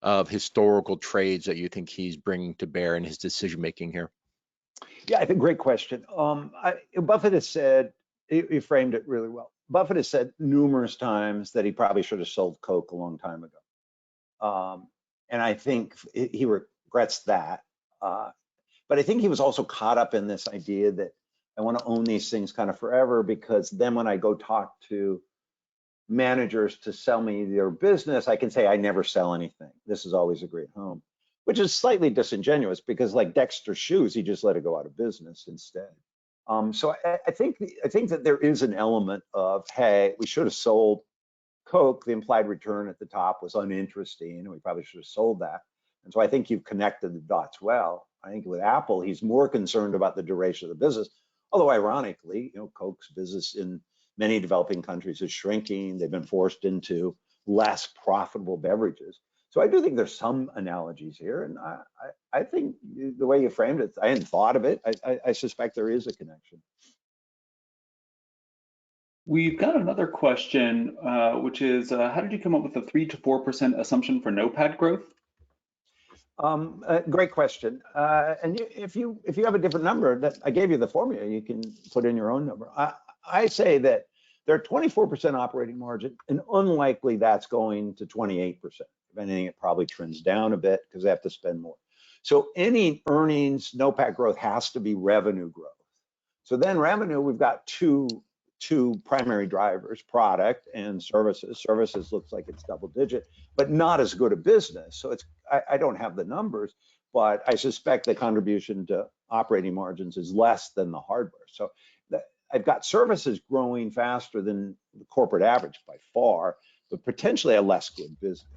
of historical trades that you think he's bringing to bear in his decision making here? Yeah, I think great question. Buffett has said, he framed it really well. Buffett has said numerous times that he probably should have sold Coke a long time ago. And I think he regrets that. But I think he was also caught up in this idea that I want to own these things kind of forever, because then when I go talk to managers to sell me their business, I can say I never sell anything. This is always a great home, which is slightly disingenuous because, like Dexter's shoes, he just let it go out of business instead. So I think that there is an element of, hey, we should have sold Coke. The implied return at the top was uninteresting, and we probably should have sold that. And so I think you've connected the dots well. I think with Apple, he's more concerned about the duration of the business. Although ironically, Coke's business in many developing countries is shrinking. They've been forced into less profitable beverages. So I do think there's some analogies here, and I think the way you framed it, I hadn't thought of it. I suspect there is a connection. We've got another question, which is, how did you come up with the 3 to 4% assumption for NOPAT growth? Great question. And if you have a different number, that I gave you the formula, you can put in your own number. I say that they're 24% operating margin, and unlikely that's going to 28%. If anything, it probably trends down a bit because they have to spend more. So any earnings NOPAT growth has to be revenue growth. So then revenue, we've got two primary drivers, product and services. Services looks like it's double digit, but not as good a business. So I don't have the numbers, but I suspect the contribution to operating margins is less than the hardware. So I've got services growing faster than the corporate average by far, but potentially a less good business.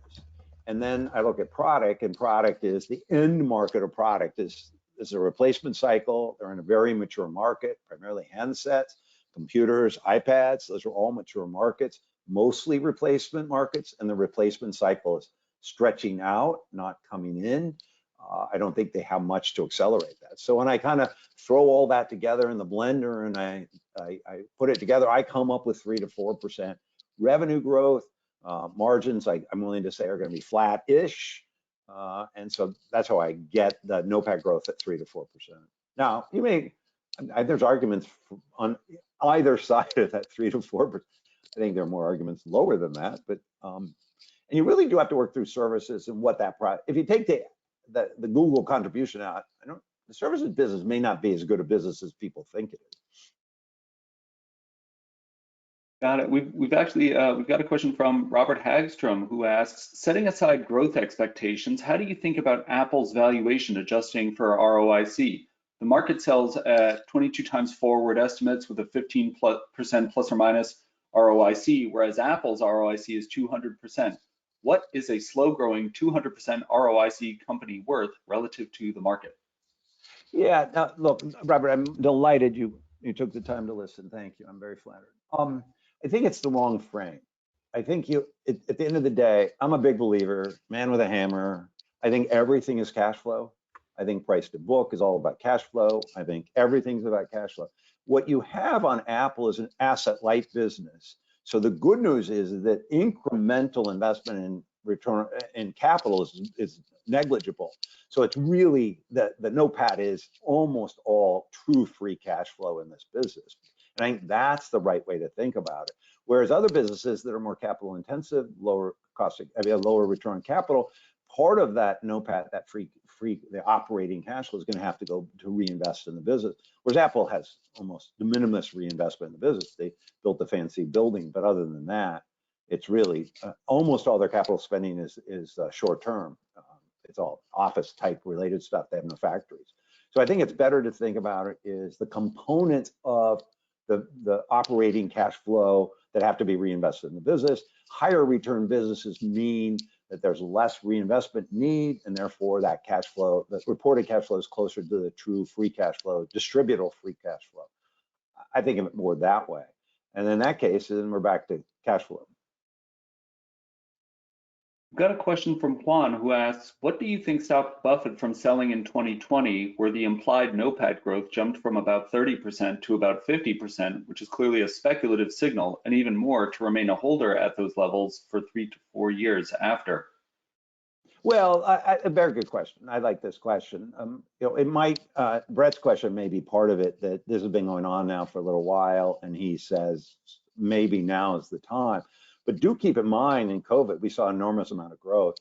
And then I look at product, and product is the end market of product is a replacement cycle. They're in a very mature market, primarily handsets, computers, iPads. Those are all mature markets, mostly replacement markets, and the replacement cycle is stretching out, not coming in. I don't think they have much to accelerate that. So when I kind of throw all that together in the blender and I put it together, I come up with 3 to 4% revenue growth. Margins, I'm willing to say, are going to be flat-ish. And so that's how I get the NOPAT growth at 3 to 4%. Now, there's arguments on either side of that 3 to 4%. I think there are more arguments lower than that, but and you really do have to work through services and what that if you take the Google contribution out, the services business may not be as good a business as people think it is. Got it. We've got a question from Robert Hagstrom, who asks, setting aside growth expectations, how do you think about Apple's valuation adjusting for ROIC? The market sells at 22 times forward estimates with a 15% plus or minus ROIC, whereas Apple's ROIC is 200%. What is a slow-growing 200% ROIC company worth relative to the market? Yeah, now, look, Robert, I'm delighted you took the time to listen. Thank you. I'm very flattered. I think it's the wrong frame. I think at the end of the day, I'm a big believer, man with a hammer. I think everything is cash flow. I think price to book is all about cash flow. I think everything's about cash flow. What you have on Apple is an asset-light business. So the good news is that incremental investment in return in capital is negligible. So it's really the NOPAT is almost all true free cash flow in this business. And I think that's the right way to think about it. Whereas other businesses that are more capital intensive, lower cost, lower return on capital, part of that NOPAT, that the operating cash flow is going to have to go to reinvest in the business. Whereas Apple has almost de minimis reinvestment in the business. They built a fancy building, but other than that, it's really almost all their capital spending is short term. It's all office type related stuff. They have no factories. So I think it's better to think about it is the components of the operating cash flow that have to be reinvested in the business. Higher return businesses mean that there's less reinvestment need, and therefore that cash flow, the reported cash flow, is closer to the true free cash flow, distributable free cash flow. I think of it more that way. And in that case, then we're back to cash flow. We've got a question from Juan who asks, what do you think stopped Buffett from selling in 2020, where the implied NOPAT growth jumped from about 30% to about 50%, which is clearly a speculative signal, and even more to remain a holder at those levels for 3 to 4 years after? Well, a very good question. I like this question. It might, Brett's question may be part of it, that this has been going on now for a little while, and he says maybe now is the time. But do keep in mind, in COVID, we saw an enormous amount of growth.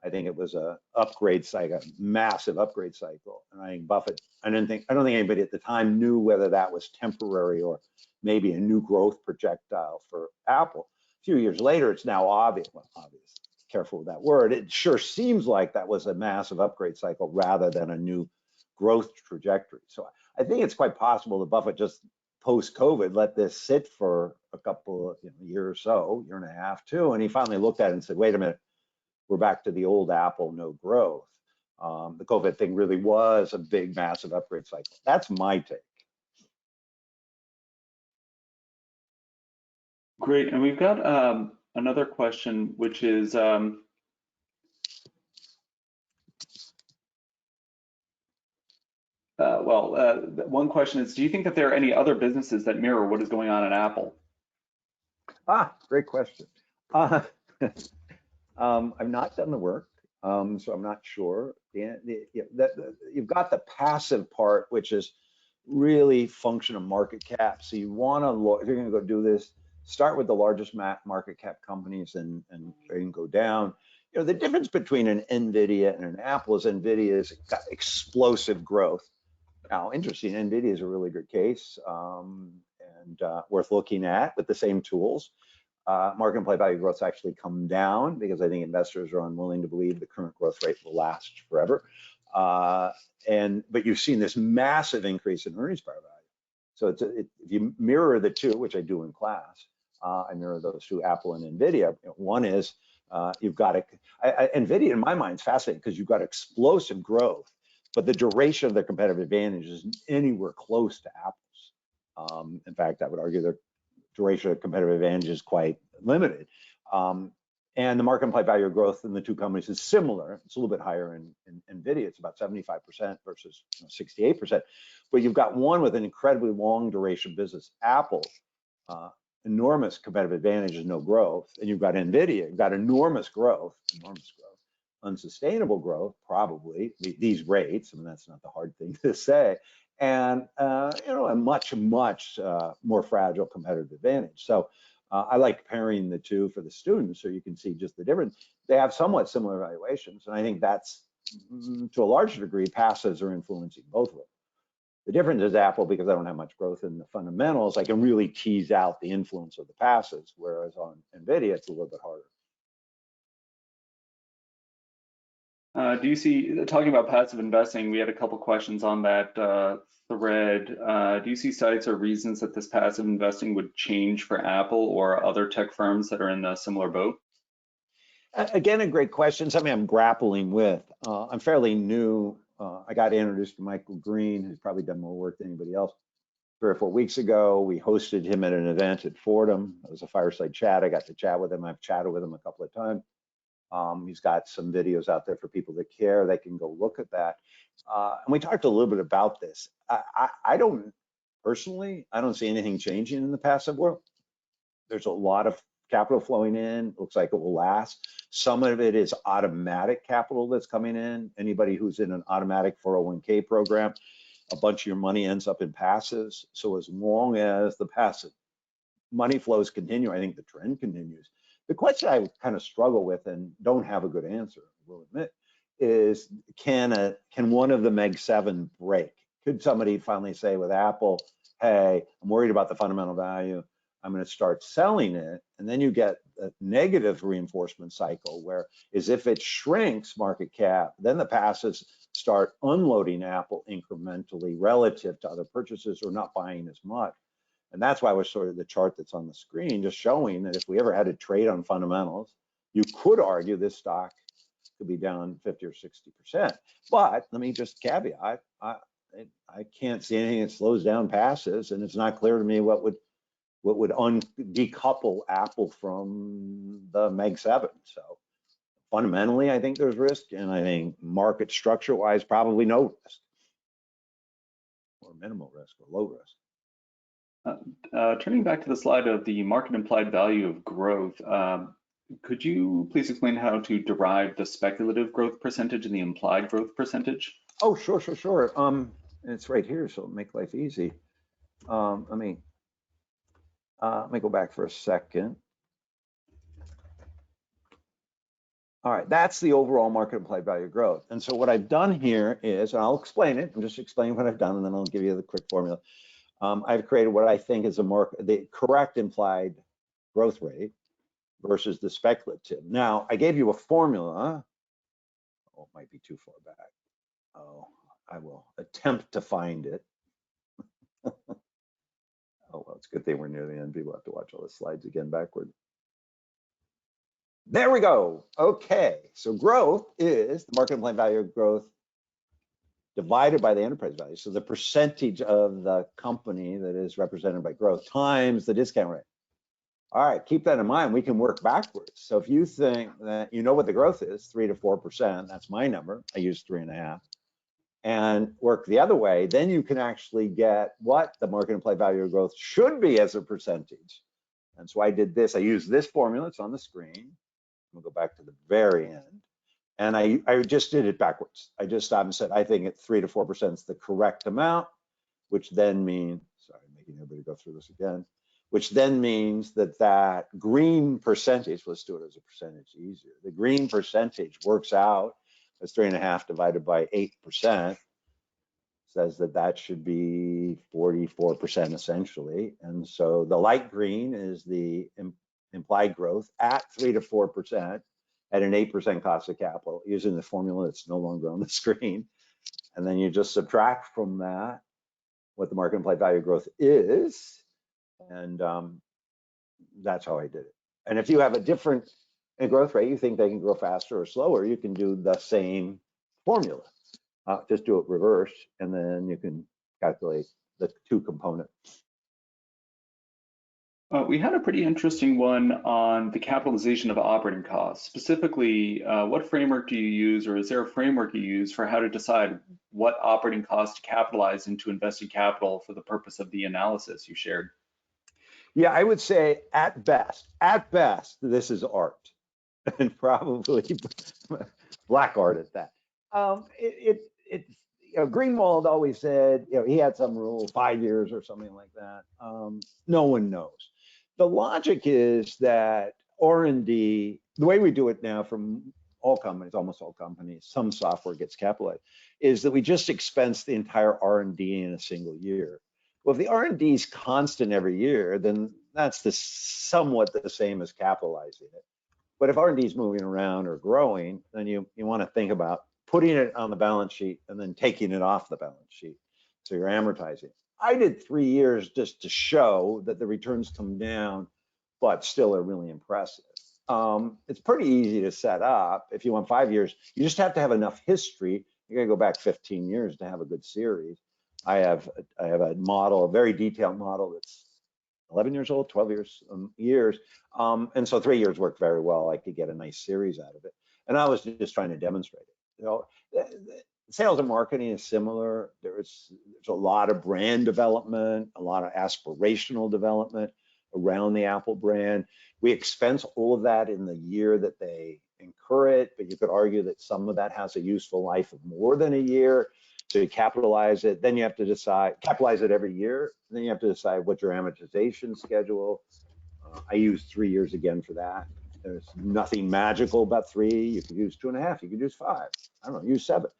I think it was a upgrade cycle, massive upgrade cycle. And I think Buffett, I don't think anybody at the time knew whether that was temporary or maybe a new growth projectile for Apple. A few years later, it's now obvious. Well, obvious. Careful with that word. It sure seems like that was a massive upgrade cycle rather than a new growth trajectory. So I think it's quite possible that Buffett just post-COVID let this sit for a couple of year or so, year and a half too, and he finally looked at it and said, wait a minute, we're back to the old Apple, no growth. The COVID thing really was a big, massive upgrade cycle. That's my take. Great, and we've got another question, which is, one question is, do you think that there are any other businesses that mirror what is going on at Apple? Great question. I've not done the work, so I'm not sure. You've got the passive part, which is really function of market cap. So you want to look, if you're going to go do this, start with the largest market cap companies and go down. The difference between an NVIDIA and an Apple is NVIDIA's got explosive growth. Now, interesting, NVIDIA is a really good case and worth looking at with the same tools. Market implied value growth's actually come down because I think investors are unwilling to believe the current growth rate will last forever. But you've seen this massive increase in earnings power value. So if you mirror the two, which I do in class, I mirror those two, Apple and NVIDIA. One is you've got NVIDIA, in my mind, is fascinating because you've got explosive growth, but the duration of their competitive advantage isn't anywhere close to Apple's. In fact, I would argue their duration of competitive advantage is quite limited. And the market implied value of growth in the two companies is similar. It's a little bit higher in NVIDIA. It's about 75% versus 68%. But you've got one with an incredibly long duration business, Apple, enormous competitive advantage is no growth. And you've got NVIDIA, you've got enormous growth, unsustainable growth, probably, these rates. I mean, that's not the hard thing to say. And a much more fragile competitive advantage. So I like pairing the two for the students so you can see just the difference. They have somewhat similar valuations, and I think that's to a large degree passives are influencing both of them. The difference is Apple, because I don't have much growth in the fundamentals, I can really tease out the influence of the passives, whereas on NVIDIA it's a little bit harder. Do you see, talking about passive investing, we had a couple questions on that thread. Do you see sites or reasons that this passive investing would change for Apple or other tech firms that are in a similar boat? Again, a great question, something I'm grappling with. I'm fairly new. I got introduced to Michael Green, who's probably done more work than anybody else, 3 or 4 weeks ago. We hosted him at an event at Fordham. It was a fireside chat. I got to chat with him. I've chatted with him a couple of times. He's got some videos out there for people that care. They can go look at that. And we talked a little bit about this. I don't, personally, I don't see anything changing in the passive world. There's a lot of capital flowing in. Looks like it will last. Some of it is automatic capital that's coming in. Anybody who's in an automatic 401k program, a bunch of your money ends up in passives. So as long as the passive money flows continue, I think the trend continues. The question I kind of struggle with and don't have a good answer, I will admit, is can one of the Meg 7 break? Could somebody finally say with Apple, hey, I'm worried about the fundamental value, I'm going to start selling it, and then you get a negative reinforcement cycle where as if it shrinks market cap, then the passives start unloading Apple incrementally relative to other purchases or not buying as much. And that's why we're sort of the chart that's on the screen, just showing that if we ever had to trade on fundamentals, you could argue this stock could be down 50 or 60%. But let me just caveat, I can't see anything that slows down passives, and it's not clear to me what would decouple Apple from the Meg 7. So fundamentally, I think there's risk, and I think market structure-wise, probably no risk, or minimal risk, or low risk. Turning back to the slide of the market implied value of growth, could you please explain how to derive the speculative growth percentage and the implied growth percentage? Oh, sure. It's right here, so it'll make life easy. Let me go back for a second. All right, that's the overall market implied value of growth. And so what I've done here is, and I'll explain it, I'm just explaining what I've done, and then I'll give you the quick formula. I've created what I think is the correct implied growth rate versus the speculative. Now, I gave you a formula. Oh, it might be too far back. Oh, I will attempt to find it. Oh, well, it's a good thing we're near the end. People have to watch all the slides again backward. There we go. Okay, so growth is the market implied value of growth divided by the enterprise value. So the percentage of the company that is represented by growth times the discount rate. All right, keep that in mind. We can work backwards. So if you think that you know what the growth is, 3 to 4%, that's my number. I use 3.5. And work the other way, then you can actually get what the market implied value of growth should be as a percentage. And so I did this. I used this formula. It's on the screen. We'll go back to the very end. And I just did it backwards. I just stopped and said, I think at 3 to 4% is the correct amount, which then means, sorry, I'm making everybody go through this again, which then means that green percentage, let's do it as a percentage easier. The green percentage works out as 3.5 divided by 8%, says that should be 44% essentially. And so the light green is the implied growth at 3 to 4% at an 8% cost of capital using the formula that's no longer on the screen. And then you just subtract from that what the market implied value growth is. And that's how I did it. And if you have a different growth rate, you think they can grow faster or slower, you can do the same formula. Just do it reverse, and then you can calculate the two components. We had a pretty interesting one on the capitalization of operating costs. Specifically, what framework do you use, or is there a framework you use for how to decide what operating costs to capitalize into invested capital for the purpose of the analysis you shared? Yeah, I would say at best, this is art, and probably black art at that. Greenwald always said, he had some rule, 5 years or something like that. No one knows. The logic is that R&D, the way we do it now from all companies, almost all companies, some software gets capitalized, is that we just expense the entire R&D in a single year. Well, if the R&D is constant every year, then that's somewhat the same as capitalizing it. But if R&D is moving around or growing, then you want to think about putting it on the balance sheet and then taking it off the balance sheet. So you're amortizing. I did 3 years just to show that the returns come down, but still are really impressive. It's pretty easy to set up. If you want 5 years, you just have to have enough history. You got to go back 15 years to have a good series. I have a model, a very detailed model that's 11 years old, 12 years. And so 3 years worked very well. I could get a nice series out of it. And I was just trying to demonstrate it. Sales and marketing is similar. There's a lot of brand development, a lot of aspirational development around the Apple brand. We expense all of that in the year that they incur it, but you could argue that some of that has a useful life of more than a year. So you capitalize it, then you have to decide, capitalize it every year, then you have to decide what's your amortization schedule. I use 3 years again for that. There's nothing magical about 3. You could use 2.5, you could use 5. I don't know, use 7.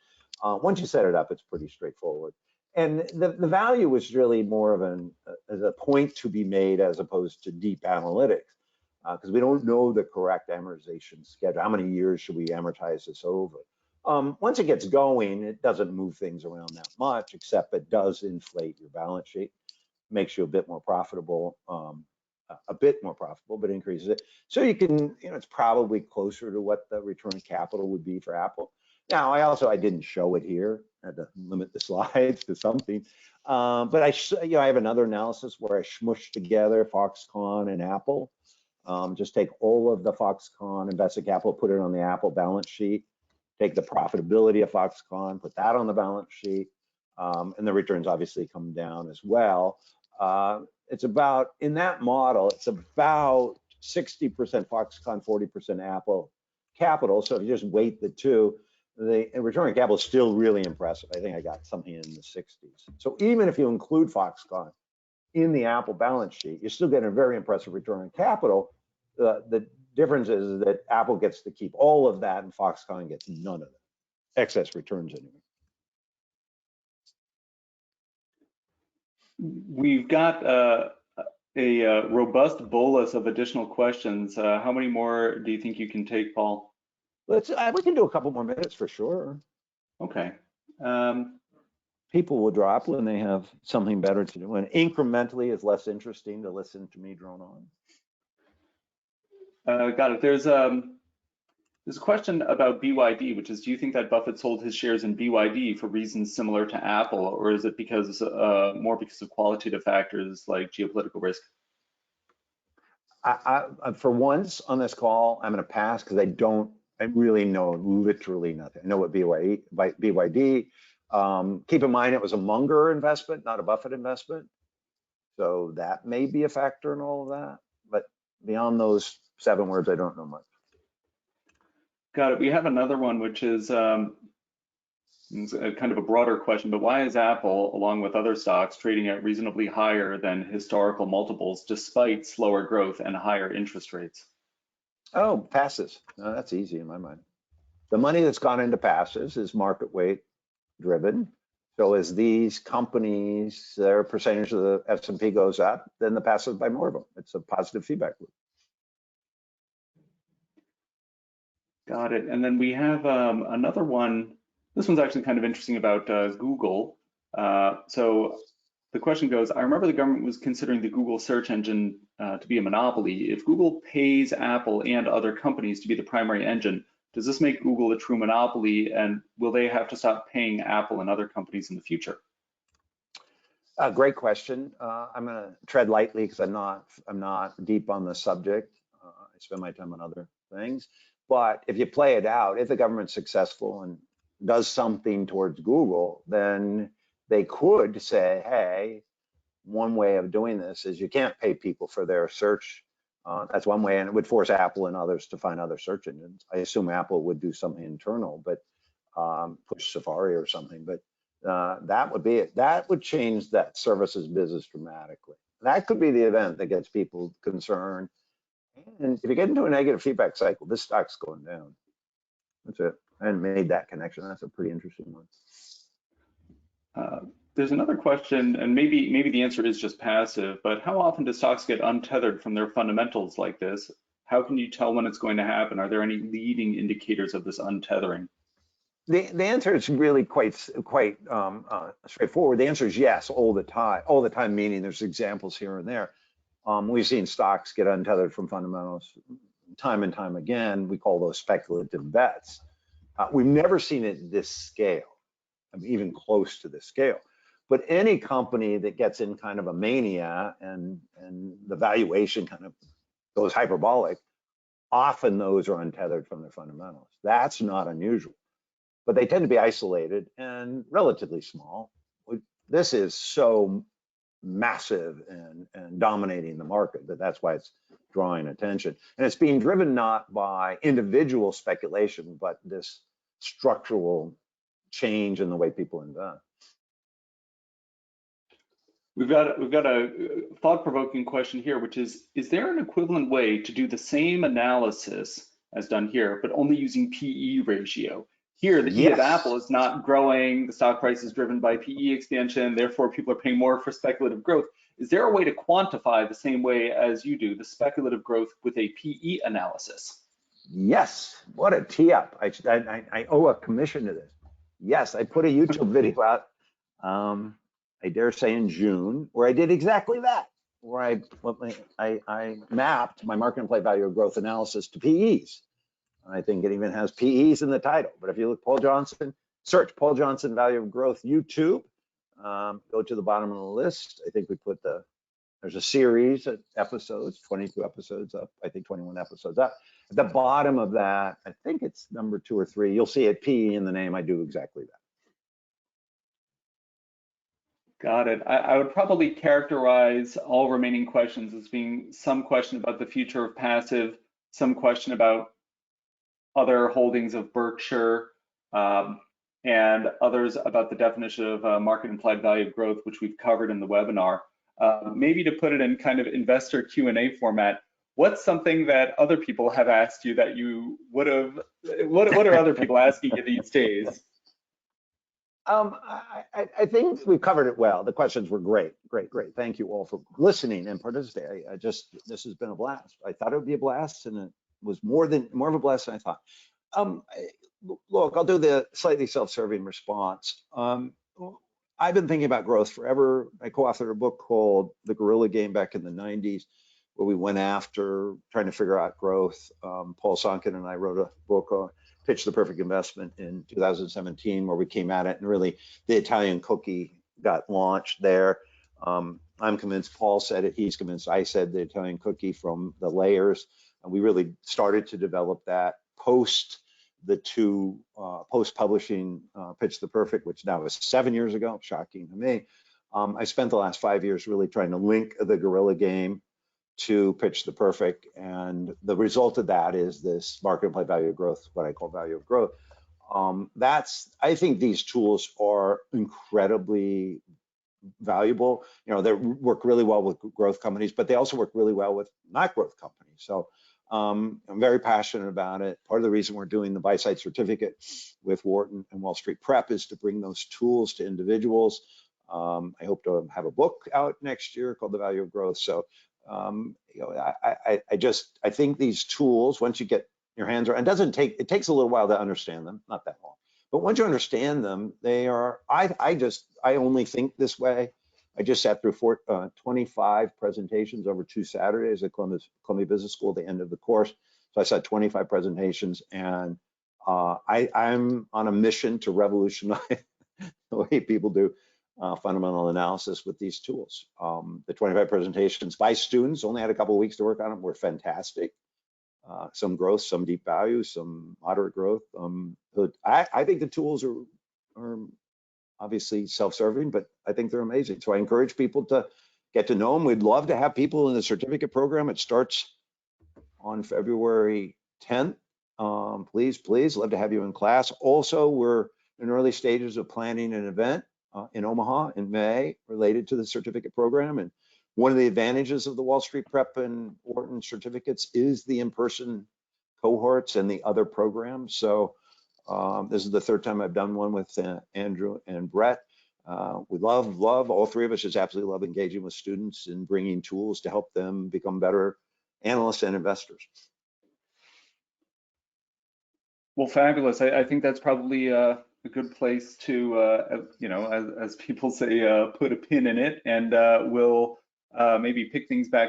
Once you set it up, it's pretty straightforward. And the value is really more of as a point to be made as opposed to deep analytics, because we don't know the correct amortization schedule. How many years should we amortize this over? Once it gets going, it doesn't move things around that much, except it does inflate your balance sheet, makes you a bit more profitable, but increases it. So you can, it's probably closer to what the return on capital would be for Apple. Now, I didn't show it here. I had to limit the slides to something. But I have another analysis where I smushed together Foxconn and Apple. Just take all of the Foxconn invested capital, put it on the Apple balance sheet, take the profitability of Foxconn, put that on the balance sheet, and the returns obviously come down as well. It's about, in that model, it's about 60% Foxconn, 40% Apple capital. So if you just weight the two, the return on capital is still really impressive. I think I got something in the 60s. So even if you include Foxconn in the Apple balance sheet, you're still getting a very impressive return on capital. The difference is that Apple gets to keep all of that and Foxconn gets none of it. Excess returns anyway. We've got a robust bolus of additional questions. How many more do you think you can take, Paul? We can do a couple more minutes for sure. Okay. People will drop when they have something better to do, and incrementally is less interesting to listen to me drone on. Got it. There's a question about BYD, which is, do you think that Buffett sold his shares in BYD for reasons similar to Apple, or is it because more because of qualitative factors like geopolitical risk? For once on this call, I'm going to pass because I really know literally nothing. I know what BYD. Keep in mind, it was a Munger investment, not a Buffett investment. So that may be a factor in all of that. But beyond those 7 words, I don't know much. Got it. We have another one, which is kind of a broader question, but why is Apple, along with other stocks, trading at reasonably higher than historical multiples despite slower growth and higher interest rates? Oh, passes. No, that's easy in my mind. The money that's gone into passes is market weight driven. So as these companies, their percentage of the S&P goes up, then the passives buy more of them. It's a positive feedback loop. Got it. And then we have another one. This one's actually kind of interesting about Google. So the question goes, I remember the government was considering the Google search engine to be a monopoly. If Google pays Apple and other companies to be the primary engine, does this make Google a true monopoly, and will they have to stop paying Apple and other companies in the future? Great question. I'm going to tread lightly because I'm not deep on the subject. I spend my time on other things. But if you play it out, if the government's successful and does something towards Google, then they could say, hey, one way of doing this is you can't pay people for their search. That's one way, and it would force Apple and others to find other search engines. I assume Apple would do something internal, but push Safari or something. But that would be it. That would change that services business dramatically. That could be the event that gets people concerned. And if you get into a negative feedback cycle, this stock's going down. That's it. I hadn't made that connection. That's a pretty interesting one. There's another question, and maybe the answer is just passive, but how often do stocks get untethered from their fundamentals like this? How can you tell when it's going to happen? Are there any leading indicators of this untethering? The answer is really quite straightforward. The answer is yes, all the time. All the time, meaning there's examples here and there. We've seen stocks get untethered from fundamentals time and time again. We call those speculative bets. We've never seen it at this scale, I mean, even close to this scale. But any company that gets in kind of a mania and the valuation kind of goes hyperbolic, often those are untethered from their fundamentals. That's not unusual, but they tend to be isolated and relatively small. This is so massive and dominating the market that's why it's drawing attention. And it's being driven not by individual speculation, but this structural change in the way people invest. We've got a thought-provoking question here, which is there an equivalent way to do the same analysis as done here, but only using PE ratio? Here, the E of Apple is not growing, the stock price is driven by PE expansion, therefore people are paying more for speculative growth. Is there a way to quantify the same way as you do the speculative growth with a PE analysis? Yes, what a tee up. I owe a commission to this. Yes, I put a YouTube video out, I dare say in June, where I did exactly that, where I mapped my market implied value of growth analysis to PEs. I think it even has PEs in the title. But if you look Paul Johnson, search Paul Johnson value of growth YouTube, go to the bottom of the list. I think we put the There's a series of episodes, 22 episodes up, I think 21 episodes up. At the bottom of that, I think it's number 2 or 3, you'll see it PE in the name. I do exactly that. Got it. I would probably characterize all remaining questions as being some question about the future of passive, some question about other holdings of Berkshire, and others about the definition of market implied value of growth, which we've covered in the webinar. Maybe to put it in kind of investor Q&A format, what's something that other people have asked you that you would have, what are other people asking you these days? I think we've covered it well. The questions were great. Thank you all for listening and participating. This has been a blast. I thought it would be a blast, and it was more of a blast than I thought. Look, I'll do the slightly self-serving response. I've been thinking about growth forever. I co-authored a book called The Guerrilla Game back in the 90s, where we went after trying to figure out growth. Paul Sonkin and I wrote a book, Pitch the Perfect Investment, in 2017, where we came at it, and really the Italian cookie got launched there. I'm convinced Paul said it, he's convinced I said the Italian cookie from the layers, and we really started to develop that post the two post-publishing Pitch the Perfect, which now is 7 years ago, shocking to me. I spent the last 5 years really trying to link the Guerrilla Game to Pitch the Perfect, and the result of that is this market implied value of growth, what I call value of growth. I think these tools are incredibly valuable. You know, they work really well with growth companies, but they also work really well with not growth companies. So I'm very passionate about it. Part of the reason we're doing the buy-side certificate with Wharton and Wall Street Prep is to bring those tools to individuals. I hope to have a book out next year called The Value of Growth. So you know, I think these tools, once you get your hands around, it takes a little while to understand them, not that long, but once you understand them, they are, I only think this way. I just sat through 25 presentations over 2 Saturdays at Columbia Business School at the end of the course. So I saw 25 presentations, and I'm on a mission to revolutionize the way people do fundamental analysis with these tools. The 25 presentations by students, only had a couple of weeks to work on them, were fantastic. Some growth, some deep value, some moderate growth. I think the tools are obviously self-serving, but I think they're amazing. So I encourage people to get to know them. We'd love to have people in the certificate program. It starts on February 10th. Please, love to have you in class. Also, we're in early stages of planning an event in Omaha in May related to the certificate program. And one of the advantages of the Wall Street Prep and Wharton certificates is the in-person cohorts and the other programs. So this is the 3rd time I've done one with Andrew and Brett. We love, all 3 of us just absolutely love engaging with students and bringing tools to help them become better analysts and investors. Well, fabulous. I think that's probably a good place to, you know, as people say, put a pin in it, and we'll maybe pick things back up